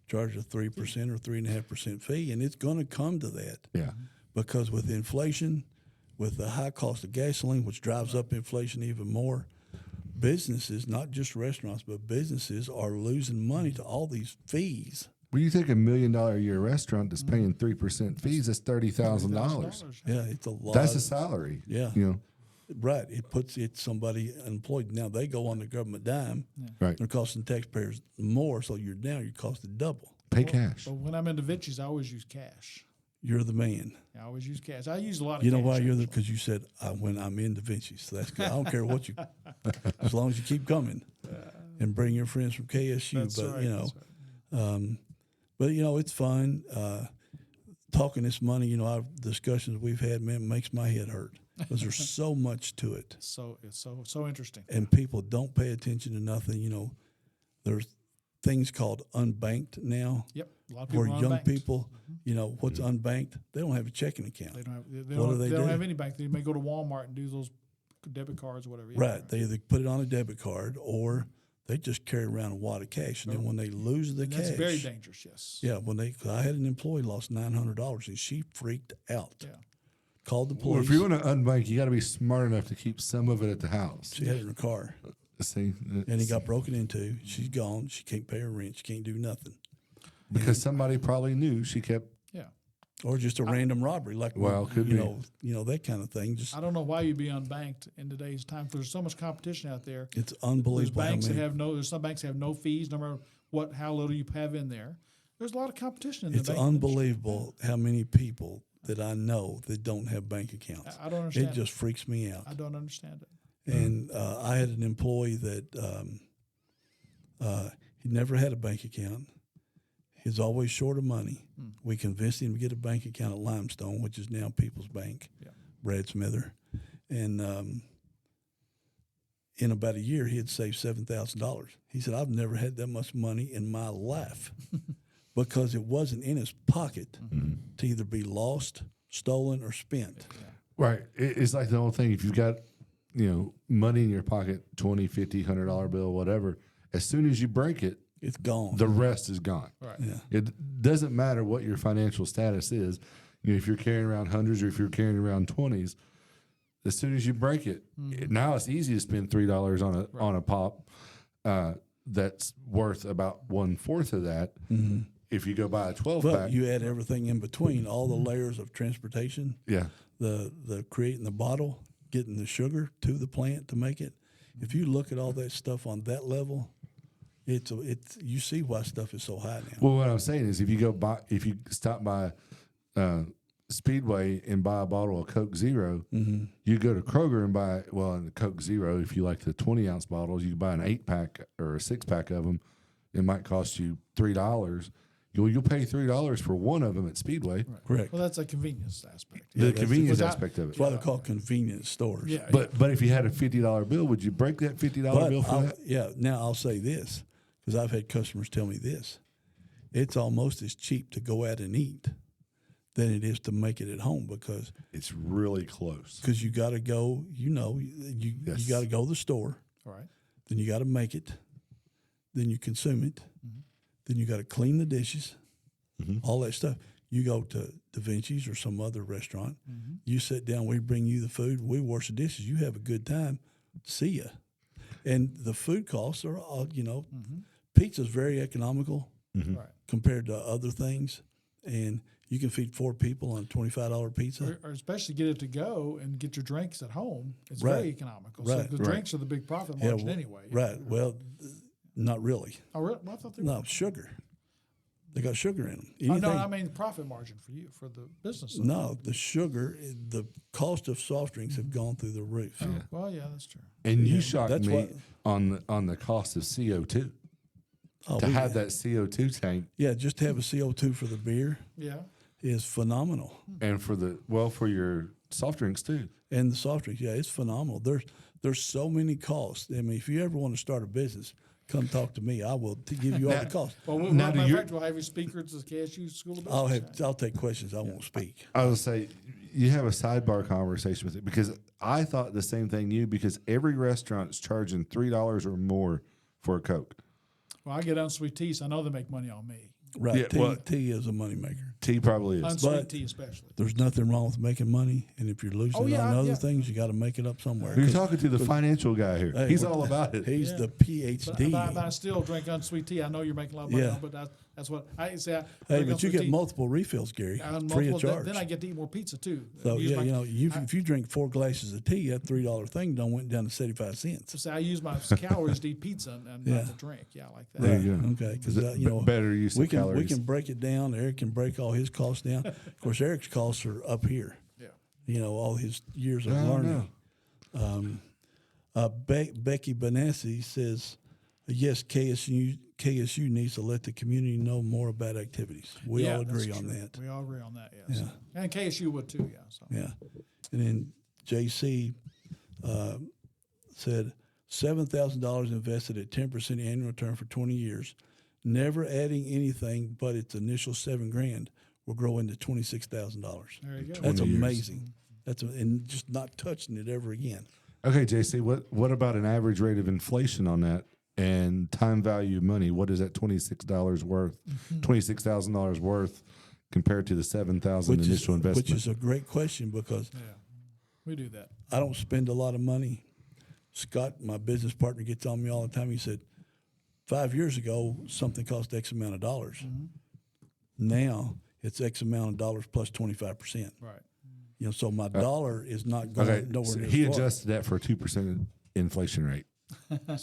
charge a 3% or 3.5% fee, and it's going to come to that.
Yeah.
Because with inflation, with the high cost of gasoline, which drives up inflation even more, businesses, not just restaurants, but businesses are losing money to all these fees.
When you take $1 million a year restaurant that's paying 3% fees, that's $30,000.
Yeah, it's a lot.
That's a salary.
Yeah. Right. It's somebody unemployed. Now they go on the government dime.
Right.
They're costing taxpayers more, so you're costing double.
Pay cash.
But when I'm in Da Vinci's, I always use cash.
You're the man.
I always use cash. I use a lot of.
You know
cash,
why you're
actually.
because you said when I'm in Da Vinci's. So that's good. I don't care what you, as long as you keep coming, and bring your friends from KSU.
That's
but
right, that's right.
But it's fun talking this money. Our discussions we've had, man, makes my head hurt because there's so much to it,
So it's so interesting.
and people don't pay attention to nothing. There's things called unbanked now.
Yep, a lot of people
Where
are
young
unbanked.
people, what's unbanked? They don't have a checking account.
They don't have. They
What
don't,
do they
they don't
do?
have any bank. They may go to Walmart and do those debit cards or whatever. Yeah.
Right. They either put it on a debit card or they just carry around a wad of cash. And then when they lose the
And
cash.
that's very dangerous. Yes.
Yeah. Cause I had an employee lost $900 and she freaked out.
Yeah.
called the
Well,
police.
if you're going to unbank, you got to be smart enough to keep some of it at the house.
She had it in her car,
See,
and it got broken into. She's gone. She can't pay her rent. She can't do nothing.
because somebody probably knew she kept.
Yeah.
Or just a random robbery, like
Could
you
be.
know that kind of thing. Just
I don't know why you'd be unbanked in today's time. There's so much competition out there.
it's
There's
unbelievable.
banks
how
that
many,
have no. There's some banks that have no fees, no matter how little you have in there. There's a lot of competition in the
it's
banking industry.
unbelievable how many people that I know that don't have bank accounts.
I don't understand.
It just freaks me out.
I don't understand it.
And I had an employee that he never had a bank account. He's always short of money. We convinced him to get a bank account at Limestone, which is now People's Bank,
Yeah.
Brad Smither. And in about a year, he had saved $7,000. He said, I've never had that much money in my life because it wasn't in his pocket to either be lost, stolen, or spent.
Right. It's like the whole thing. If you've got, money in your pocket, $20, $50, $100 bill, whatever, as soon as you break it,
It's gone.
the rest is gone.
Right.
Yeah.
It doesn't matter what your financial status is. If you're carrying around hundreds or if you're carrying around 20s, as soon as you break it, now it's easy to spend $3 on a pop that's worth about 1/4 of that. If you go buy a 12
But
pack,
you add everything in between, all the layers of transportation,
yeah,
the creating the bottle, getting the sugar to the plant to make it. If you look at all that stuff on that level, it's you see why stuff is so high now.
Well, what I'm saying is, if you stop by Speedway and buy a bottle of Coke Zero, you go to Kroger and buy the Coke Zero. If you like the 20-ounce bottles, you can buy an 8-pack or a 6-pack of them. It might cost you $3. You'll pay $3 for one of them at Speedway.
Correct.
Well, that's a convenience aspect.
The convenience
without-
aspect of it.
That's why they're called convenience stores.
Yeah.
But if you had a $50 bill, would you break that $50 bill for that?
Now I'll say this, because I've had customers tell me this. It's almost as cheap to go out and eat than it is to make it at home because
It's really close.
you got to go, you
Yes.
got to go to the store,
All right.
then you got to make it, then you consume it, then you got to clean the dishes, all that stuff. You go to Da Vinci's or some other restaurant, you sit down, we bring you the food, we wash the dishes, you have a good time, see ya. And the food costs are, pizza's very economical
Right.
compared to other things, and you can feed 4 people on a $25 pizza.
Or especially get it to go and get your drinks at home. It's
Right.
very economical.
Right.
So the drinks are the big profit margin anyway.
Right. Well, not really.
Oh, really? Well, I thought they were.
No, sugar. They got sugar in them.
Oh,
Anything,
no, I mean profit margin for you, for the business.
no, the sugar, the cost of soft drinks have gone through the roof.
Oh, well, yeah, that's true.
And you shocked
that's
me
what-
on the cost of CO2
Oh,
to
we-
have that CO2 tank
Yeah, just to have a CO2 for the beer
Yeah.
is phenomenal.
and for your soft drinks too.
And the soft drinks, yeah, it's phenomenal. There's so many costs. I mean, if you ever want to start a business, come talk to me. I will give you all the costs.
Well,
Now, do
matter
you-
of fact, we'll have you speaker at the KSU School of Business.
I'll take questions. I won't speak.
I would say you have a sidebar conversation with it because I thought the same thing you because every restaurant is charging $3 or more for a Coke.
Well, I get unsweet tea, so I know they make money on me.
Right.
Yeah,
tea,
well-
tea is a moneymaker.
Tea probably is.
Unsweet
But-
tea, especially.
There's nothing wrong with making money, and if you're losing
Oh, yeah,
on other
yeah.
things, you got to make it up somewhere.
You're talking to the financial guy here.
Hey,
He's
what-
all about it.
He's
Yeah.
the
But,
PhD.
but I still drink unsweet tea. I know you're making a lot of money,
Yeah.
on, but that's what I say. I
Hey,
drink
but you
unsweet
get
tea.
multiple refills, Gary,
And
free of
multiple-
charge.
Then I get to eat more pizza too.
So
Use
yeah,
my-
if you drink 4 glasses of tea, that $3 thing don't went down to 75 cents.
So I use my calories to eat pizza and
Yeah.
not to drink. Yeah, I like that.
There you go.
Okay, because
Better use
we
of
can
calories.
we can break it down. Eric can break all his costs down. Of course, Eric's costs are up here.
Yeah.
All his years of
I don't
learning. Becky Benassi says, yes, KSU needs to let the community know more about activities. We
Yeah,
all
that's
agree on
true.
that.
We all agree on that. Yes.
Yeah.
And KSU would too. Yeah. So.
Yeah. And then JC said $7,000 invested at 10% annual return for 20 years, never adding anything but its initial $7,000 will grow into $26,000.
There you go.
That's
20 years.
amazing. And just not touching it ever again.
Okay, JC, what about an average rate of inflation on that and time value of money? What is that $26 worth, $26,000 worth compared to the 7,000 initial investment.
Which is a great question because
Yeah, we do that.
I don't spend a lot of money. Scott, my business partner, gets on me all the time. He said, 5 years ago, something cost X amount of dollars.
Mm-hmm.
Now it's X amount of dollars plus 25%.
Right.
You know, so my dollar is not going
Okay,
nowhere
so
near
he
as far.
adjusted that for a 2% inflation rate.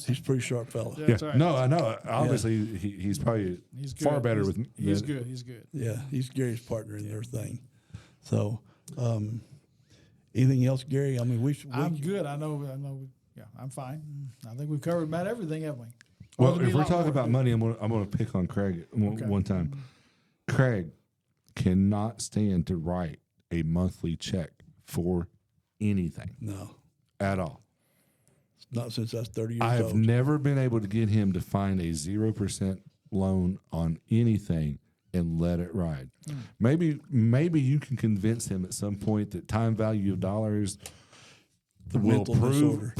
He's a pretty sharp fella.
Yeah,
Yeah,
that's right.
no, I know. Obviously, he's probably
He's good.
far better
he's,
with.
He's
than-
good. He's good.
Yeah, he's Gary's partner in everything. So, anything else, Gary? I mean,
I'm good. I know. Yeah, I'm fine. I think we've covered about everything, haven't we?
Well,
there'll be
if
a
we're
lot
talking
more to
about
do.
money, I'm going to pick on Craig one time. Craig cannot stand to write a monthly check for anything
no,
at all.
not since I was 30 years
I have
old.
never been able to get him to find a 0% loan on anything and let it ride. Maybe you can convince him at some point that time value of dollars will
mental disorder.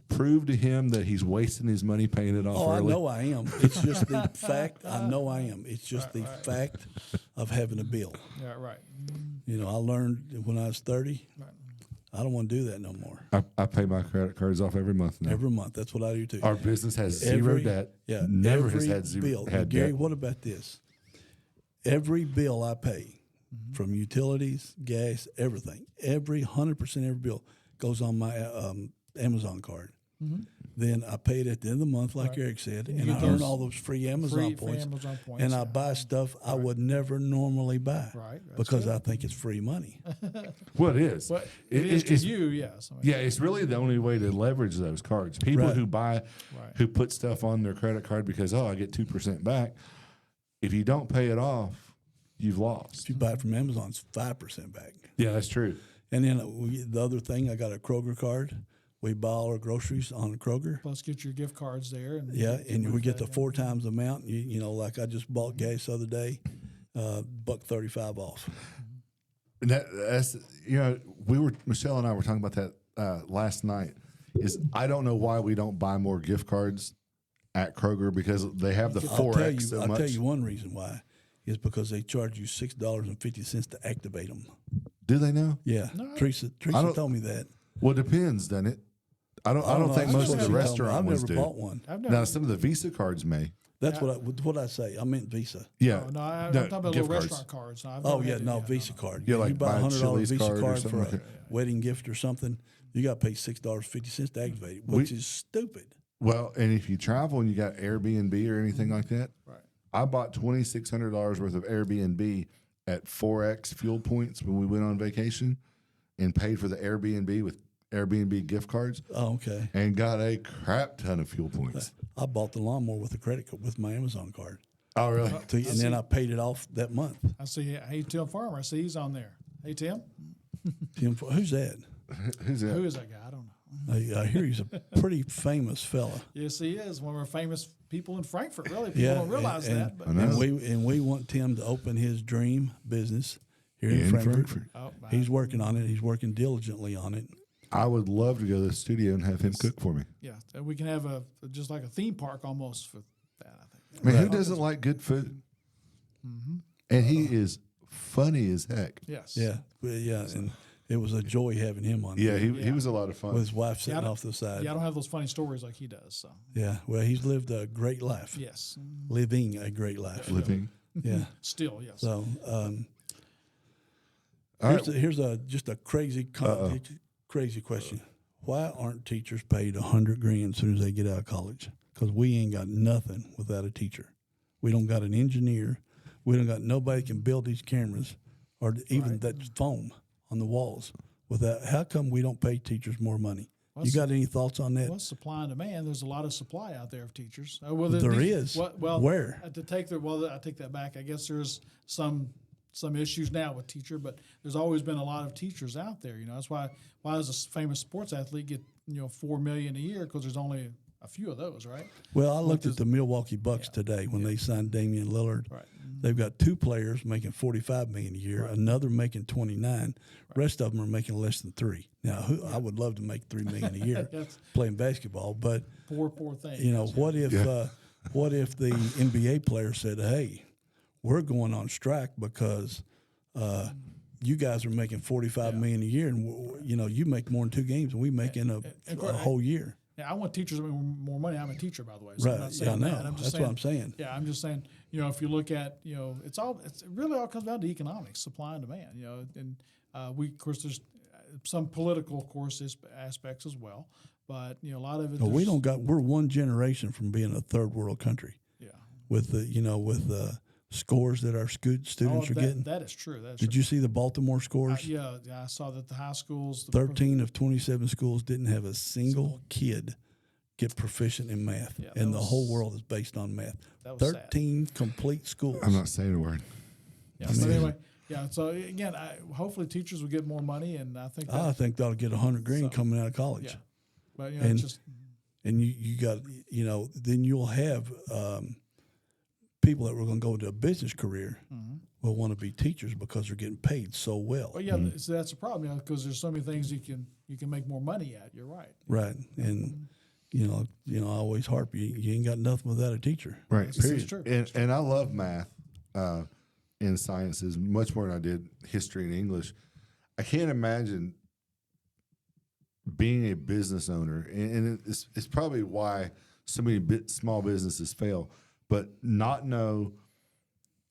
prove to him that he's wasting his money paying it off
Oh,
early.
I know I am. It's just the fact. I know I am. It's just the fact of having a bill.
Yeah, right.
You know, I learned when I was 30,
Right.
I don't want to do that no more.
I pay my credit cards off every month now.
Every month. That's what I do too.
Our business has zero debt.
Yeah.
Never has
every
had zero
bill.
had
Gary,
debt.
what about this? Every bill I pay, from utilities, gas, everything, 100% every bill goes on my Amazon card. Then I pay it at the end of the month, like Eric said, and
get
I earn
those
all those free Amazon points.
Amazon points,
And I
yeah.
buy stuff I would never normally buy
Right, that's
because
good.
I think it's free money.
Well, it is.
But it is to
it's-
you, yes. I mean,
Yeah, it's really the only way to leverage those cards. People
Right.
who put stuff on their credit card because I get 2% back. If you don't pay it off, you've lost.
If you buy it from Amazon, it's 5% back.
Yeah, that's true.
And then the other thing, I got a Kroger card. We buy all our groceries on Kroger.
Plus, get your gift cards there. And
Yeah, and we get the 4 times the amount. You know, like I just bought gas the other day, $1.35 off.
And that's Michelle and I were talking about that last night. Is I don't know why we don't buy more gift cards at Kroger because they have the 4X so
I'll
much.
tell you one reason why is because they charge you $6.50 to activate them.
Do they know?
Yeah, Teresa
don't-
told me that.
Well, it depends, doesn't it? I don't
know.
think
That's
most
what
of the
she told me.
restaurant
I've
ones
never
do.
bought one.
I've never.
Now, some of the Visa cards may.
That's what I say. I meant Visa.
Yeah.
No, I'm
No,
talking about
gift
little
cards.
restaurant cards. No, I've
Oh
never
yeah,
had it
no
yet.
Visa card.
Yeah, like
you buy
buy a
$100
Chili's
Visa
card or
card
something
for
like
a
that.
wedding gift or something. You got to pay $6.50 to activate it, which is stupid.
Well, and if you travel and you got Airbnb or anything like that,
Right.
I bought $2,600 worth of Airbnb at 4X fuel points when we went on vacation and paid for the Airbnb with Airbnb gift cards
Oh, okay.
and got a crap ton of fuel points.
I bought the lawnmower with a credit card with my Amazon card,
Oh, really?
and then I paid it off that month.
I see. Hey, Tim Farmer. I see he's on there. Hey, Tim.
Tim, who's that?
Who's that?
Who is that guy? I don't know.
I hear he's a pretty famous fella.
Yes, he is one of our famous people in Frankfort. Really, people don't realize that. But
know.
and we want Tim to open his dream business here in
In
Frankfort.
Frankfort.
oh, my-
He's working on it. He's working diligently on it.
I would love to go to the studio and have him cook for me.
yeah, and we can have just like a theme park almost for that. I think.
I mean, who doesn't like good food? And he is funny as heck.
Yes.
Yeah, and it was a joy having him on.
Yeah,
here
he was a lot of fun.
with his wife sitting
don't-
off to the side.
Yeah, I don't have those funny stories like he does. So
Yeah, well, he's lived a great life.
yes,
Living a great life.
Living.
Yeah.
still yes.
So
All right.
here's just a crazy crazy question. Why aren't teachers paid $100,000 as soon as they get out of college? Because we ain't got nothing without a teacher. We don't got an engineer. We don't got nobody can build these cameras or even that foam on the walls. Without, how come we don't pay teachers more money? You got any thoughts on that?
Well, supply and demand. There's a lot of supply out there of teachers. Well,
There is.
Well,
Where?
I take that back. I guess there's some issues now with teacher, but there's always been a lot of teachers out there. You know, that's why does a famous sports athlete get $4 million a year because there's only a few of those, right?
Well, I looked at the Milwaukee Bucks today when they signed Damian Lillard.
Right.
They've got 2 players making $45 million a year, another making $29 million. Rest of them are making less than $3 million. Now, I would love to make $3 million a year
That's-
playing basketball, but
Poor thing.
you know, what if the NBA player said, "Hey, we're going on strike because You guys are making $45 million a year, and you make more in 2 games than we make in a whole year.
Yeah, I want teachers to make more money. I'm a teacher, by the way. So
Right.
I'm not saying
I know.
that. I'm just
That's
saying,
what I'm saying.
Yeah, I'm just saying, if you look at, it really all comes down to economics, supply and demand, and of course, there's some political, of course, aspects as well, but, a lot of it.
But we're one generation from being a third world country.
Yeah.
With the scores that our students are getting.
That is true.
Did you see the Baltimore scores?
Yeah, I saw that the high schools.
13 of 27 schools didn't have a single kid get proficient in math,
Yeah,
and the whole world is based on math. 13 complete schools.
I'm not saying a word.
Yeah. But anyway, yeah. So again, hopefully teachers will get more money, and I think
they'll get $100,000 coming out of college.
Yeah. But
and
just
you got then you'll have people that were going to go into a business career will want to be teachers because they're getting paid so well.
Well, yeah, so that's a problem, because there's so many things you can make more money at. You're right.
Right, and I always harp you ain't got nothing without a teacher.
Right.
It's true.
And I love math and sciences much more than I did history and English. I can't imagine being a business owner, and it's probably why so many small businesses fail, but not know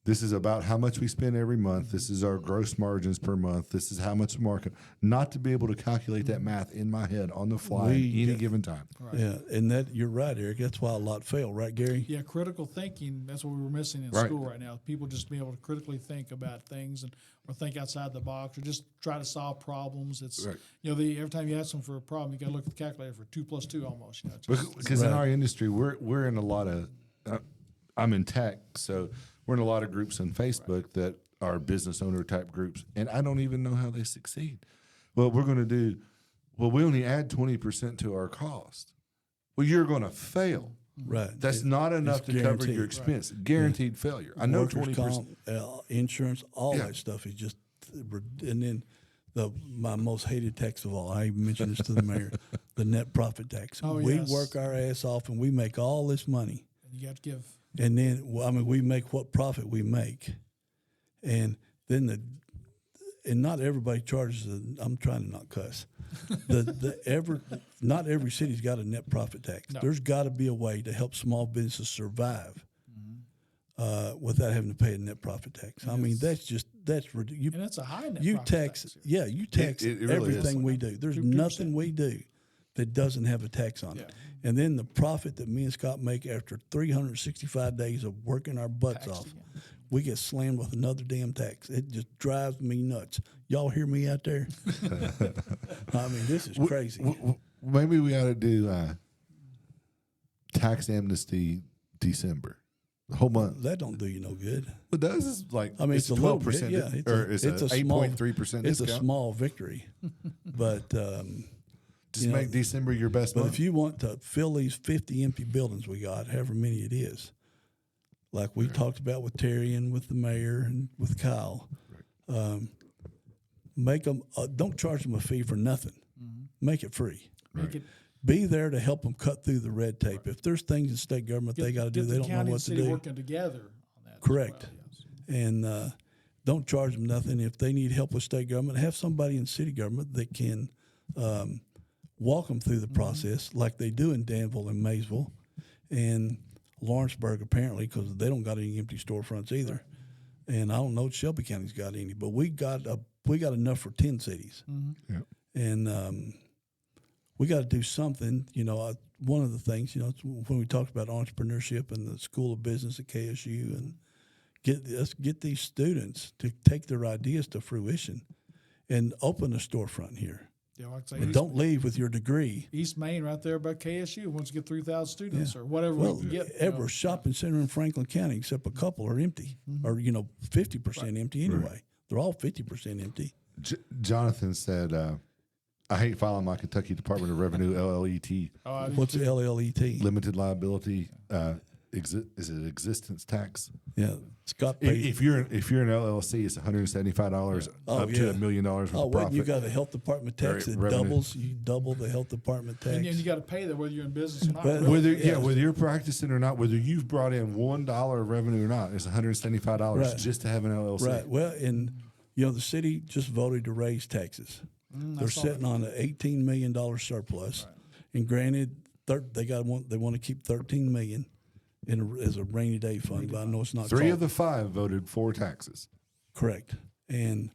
this is about how much we spend every month. This is our gross margins per month. This is how much market. Not to be able to calculate that math in my head on the fly at any given time.
Right.
Yeah, and you're right, Eric. That's why a lot fail, right, Gary?
Yeah, critical thinking. That's what we're missing in
Right.
school right now. People just be able to critically think about things or think outside the box, or just try to solve problems. It's
Right.
Every time you ask them for a problem, you got to look at the calculator for 2 + 2 almost.
Because in our industry, we're in a lot of. I'm in tech, so we're in a lot of groups on Facebook that are business owner type groups, and I don't even know how they succeed. Well, we only add 20% to our cost. Well, you're going to fail.
Right.
That's not enough to cover your expense. Guaranteed failure. I know
Workers'
20%.
comp, insurance, all
Yeah.
that stuff is just, and then my most hated tax of all. I even mentioned this to the mayor, the net profit tax.
Oh,
we
yes.
work our ass off and we make all this money.
You got to give.
And then, we make what profit we make, and then and not everybody charges. I'm trying to not cuss. Not every city's got a net profit tax.
No.
There's got to be a way to help small businesses survive without having to pay a net profit tax. I mean, that's ridiculous.
And it's a high net
You
profit
tax,
tax.
you tax
It really is.
everything we do. There's
2%.
nothing we do that doesn't have a tax on it.
Yeah.
And then the profit that me and Scott make after 365 days of working our butts
Taxed
off,
again.
we get slammed with another damn tax. It just drives me nuts. Y'all hear me out there? I mean, this is crazy.
Maybe we ought to do tax amnesty December, the whole month.
That don't do you no good.
It does. It's like
I mean,
it's
it's a little
12%,
bit, yeah.
or it's a
small
8.3%
It's
discount.
a small victory, but
Just make December your best
But
month.
if you want to fill these 50 empty buildings we got, however many it is, like we talked about with Terry and with the mayor and with Kyle, make them. Don't charge them a fee for nothing. Make it free.
Make it,
Be there to help them cut through the red tape. If there's things in state government they got to do,
get
they
the
don't know
county
what
and
to
city
do.
working together on that. as
Correct.
well, yes.
And don't charge them nothing. If they need help with state government, have somebody in city government that can walk them through the process like they do in Danville and Maysville and Lawrenceburg, apparently, because they don't got any empty storefronts either. And I don't know if Shelby County's got any, but we got enough for 10 cities.
Yeah.
And we got to do something. One of the things, when we talked about entrepreneurship and the School of Business at KSU, and get these students to take their ideas to fruition and open a storefront here.
Yeah, like I say,
And don't leave with your degree.
East Main right there by KSU wants to get 3,000 students or whatever
Well,
we can get.
every shopping center in Franklin County, except a couple, are empty, or 50% empty anyway. They're all 50% empty.
Jonathan said, "I hate filing my Kentucky Department of Revenue LLET
What's the LLET?
limited liability. Is it existence tax?
Yeah, Scott paid.
If you're an LLC, it's $175 up to $1 million worth
Oh,
of
wait,
profit.
you got a health department tax that
revenue.
doubles. You double the health department tax.
And you got to pay that whether you're in business or not.
But-
really.
Whether you're practicing or not, whether you've brought in $1 of revenue or not, it's $175
Right.
just to have an LLC.
Right. Well, and You know, the city just voted to raise taxes. They're sitting on an $18 million surplus, and granted, they want to keep $13 million as a rainy day fund. But I know it's not.
Three of the five voted for taxes.
Correct, and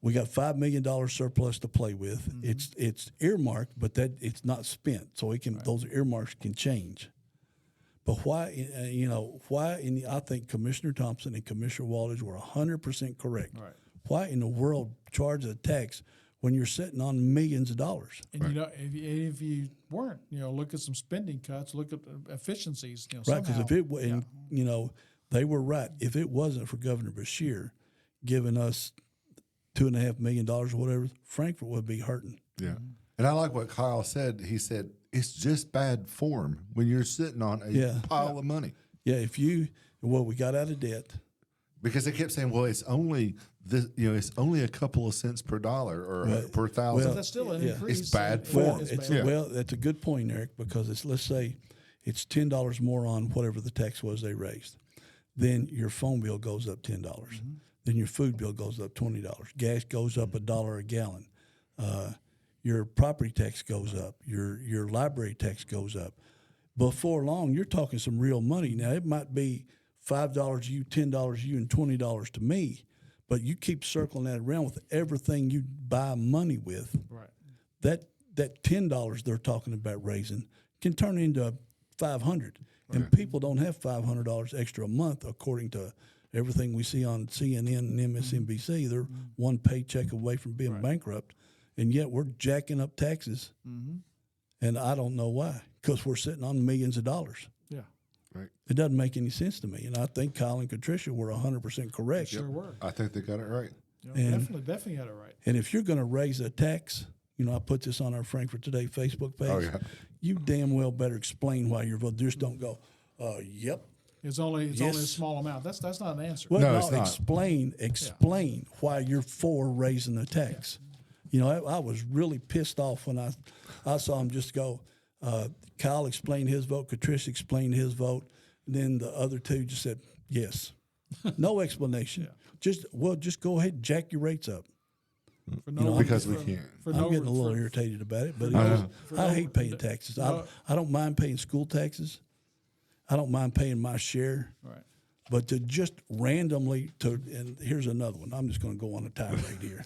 we got $5 million surplus to play with. It's earmarked, but that it's not spent, so those earmarks can change. But why, and I think Commissioner Thompson and Commissioner Waldridge were 100% correct.
Right.
Why in the world charge a tax when you're sitting on millions of dollars?
And if you weren't, look at some spending cuts, look at the efficiencies.
Right, because
somehow,
if it and they were right. If it wasn't for Governor Beshear giving us $2.5 million or whatever, Frankfort would be hurting.
Yeah. And I like what Kyle said. He said, it's just bad form when you're sitting on a pile of money.
Yeah, we got out of debt.
Because they kept saying, well, it's only this, it's only a couple of cents per dollar or per thousand.
Well, that's still an increase.
It's bad
Well,
form.
well, that's a good point, Eric, because let's say it's $10 more on whatever the tax was they raised. Then your phone bill goes up $10. Then your food bill goes up $20. Gas goes up $1 a gallon. Your property tax goes up. Your library tax goes up. Before long, you're talking some real money. Now, it might be $5 to you, $10 to you, and $20 to me, but you keep circling that around with everything you buy money with.
Right.
That $10 they're talking about raising can turn into $500, and people don't have $500 extra a month, according to everything we see on CNN and MSNBC. They're one paycheck away from being bankrupt, and yet we're jacking up taxes, and I don't know why, because we're sitting on millions of dollars.
Yeah.
Right.
It doesn't make any sense to me, and I think Kyle and Patricia were 100% correct.
Sure were.
I think they got it right.
Definitely got it right.
And if you're going to raise a tax, I put this on our Frankfort Today Facebook page.
Oh, yeah.
You damn well better explain why you're voting. Just don't go, yep.
It's only a small amount. That's not an answer.
Well,
No,
no,
it's not.
explain why you're for raising the tax. I was really pissed off when I saw him just go, Kyle explained his vote, Patricia explained his vote, and then the other two just said, yes. No explanation. Just go ahead and jack your rates up.
Because we can't.
I'm getting a little irritated about it, but I hate paying taxes. I don't mind paying school taxes. I don't mind paying my share.
Right.
But to just randomly and here's another one. I'm just going to go on a tirade here.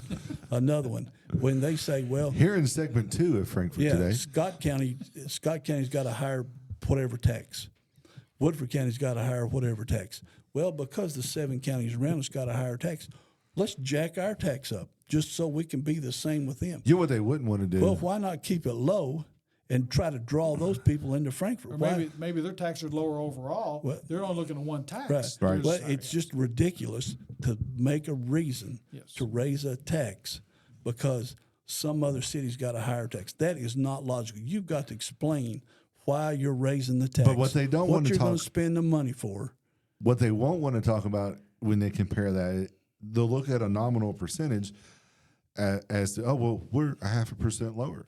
Another one. When they say, well,
Here in segment 2 of Frankfort today.
Scott County's got a higher whatever tax. Woodford County's got a higher whatever tax. Well, because the 7 counties around us got a higher tax, let's jack our tax up just so we can be the same with them.
You know what they wouldn't want to do?
Well, why not keep it low and try to draw those people into Frankfort?
Or maybe their taxes are lower overall.
Well,
they're only looking at one tax.
Right.
There's-
But it's just ridiculous to make a reason
Yes.
to raise a tax because some other city's got a higher tax. That is not logical. You've got to explain why you're raising the tax.
But what they don't
what
want to
you're going
talk-
to spend the money for.
What they won't want to talk about when they compare that, they'll look at a nominal percentage as to, we're 0.5% lower.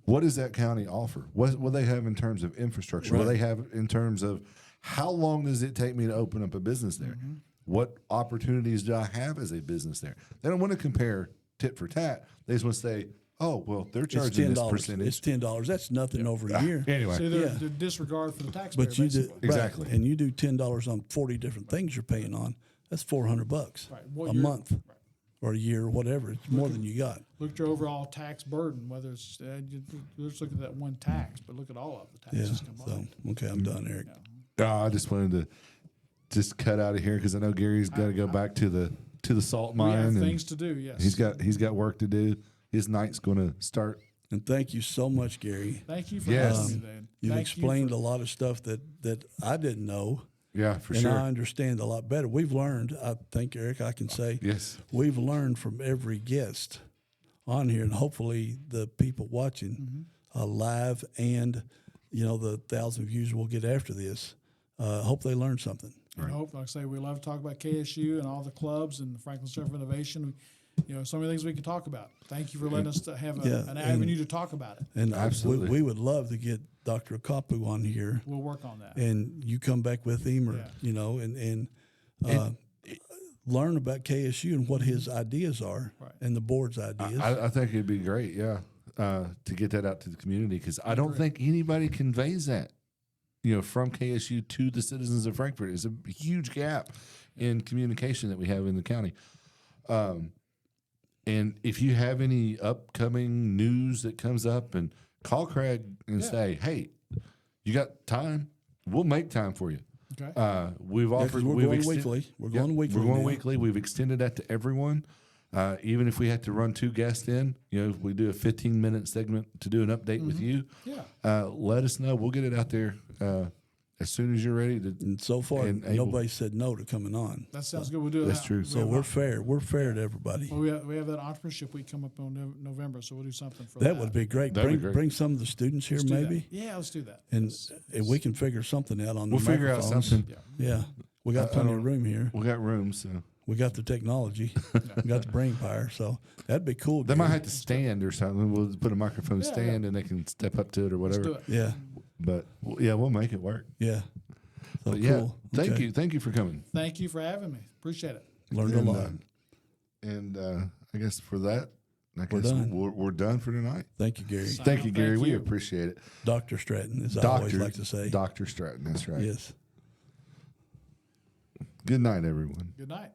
What does that county offer? What will they have in terms of infrastructure? What do they have in terms of how long does it take me to open up a business there? What opportunities do I have as a business there? They don't want to compare tit for tat. They just want to say, they're
It's
charging this
$10.
percentage.
It's $10. That's nothing over a year.
Anyway,
See, they're disregard for the taxpayer.
But you do
basically.
Exactly.
right, and you do $10 on 40 different things you're paying on. That's $400
Right. Well,
a
you're-
month or a year or whatever. It's more than you got.
Look at your overall tax burden. Whether it's just look at that one tax, but look at all of the
Yeah.
taxes
So
combined.
okay, I'm done, Eric.
I just wanted to just cut out of here because I know Gary's got to go back to the salt
We
mine.
have
and
things to do. Yes.
he's got work to do. His night's going to start.
And thank you so much, Gary.
Thank you for
Yes.
having me, Dan.
You've
Thank you
explained
for-
a lot of stuff that I didn't know,
Yeah, for
and
sure.
I understand a lot better. We've learned, I think, Eric, I can say,
Yes.
we've learned from every guest on here, and hopefully the people watching live and, the 1,000 views we'll get after this, hope they learned something.
And hope, like I say, we love to talk about KSU and all the clubs and the Franklin Center for Innovation. So many things we can talk about. Thank you for letting us to have an avenue to talk about it.
And
Absolutely.
we would love to get Dr. Akapu on here,
We'll work on that.
and you come back with him, or
Yeah.
and learn about KSU and what his ideas are
Right.
and the board's ideas.
I think it'd be great, yeah, to get that out to the community because I don't think anybody conveys that, from KSU to the citizens of Frankfort. It's a huge gap in communication that we have in the county. And if you have any upcoming news that comes up, and call Craig and say, "Hey, you got time? We'll make time for you."
Okay.
We've offered.
we're
we've
going
extend-
weekly. We're
Yep,
going weekly.
We're going
now.
weekly. We've extended that to everyone. Even if we had to run 2 guests in, we do a 15-minute segment to do an update with you.
Yeah.
Let us know. We'll get it out there as soon as you're ready.
And so far,
and able-
nobody said no to coming on.
That sounds good. We'll do
That's
that.
true.
So we're fair. We're fair to everybody.
Well, we have that entrepreneurship week come up in November, so we'll do something for
That would be great.
That'd be
Bring
great.
bring some of the students here,
Let's do that.
maybe,
Yeah, let's do that.
and
Yes.
if we can figure something out on
We'll
the
figure out
microphones.
something.
Yeah, we got plenty of room here.
We got room, so
We got the technology. We got the brain power. So that'd be cool.
they might
Gary.
have to stand or something. We'll put a microphone
Yeah,
stand, and they can step up to it or
Let's do
whatever.
it.
Yeah,
But yeah, we'll make it work.
yeah. So
But
cool.
yeah, thank
Okay.
you for coming.
Thank you for having me. Appreciate it.
Learned a
And,
lot.
And I guess for that,
We're done.
We're done for tonight.
Thank you, Gary.
Thank you, Gary.
Thank
We
you.
appreciate it.
Dr. Stratton, as I always like to say.
Dr. Stratton. That's right.
Yes.
Good night, everyone.
Good night.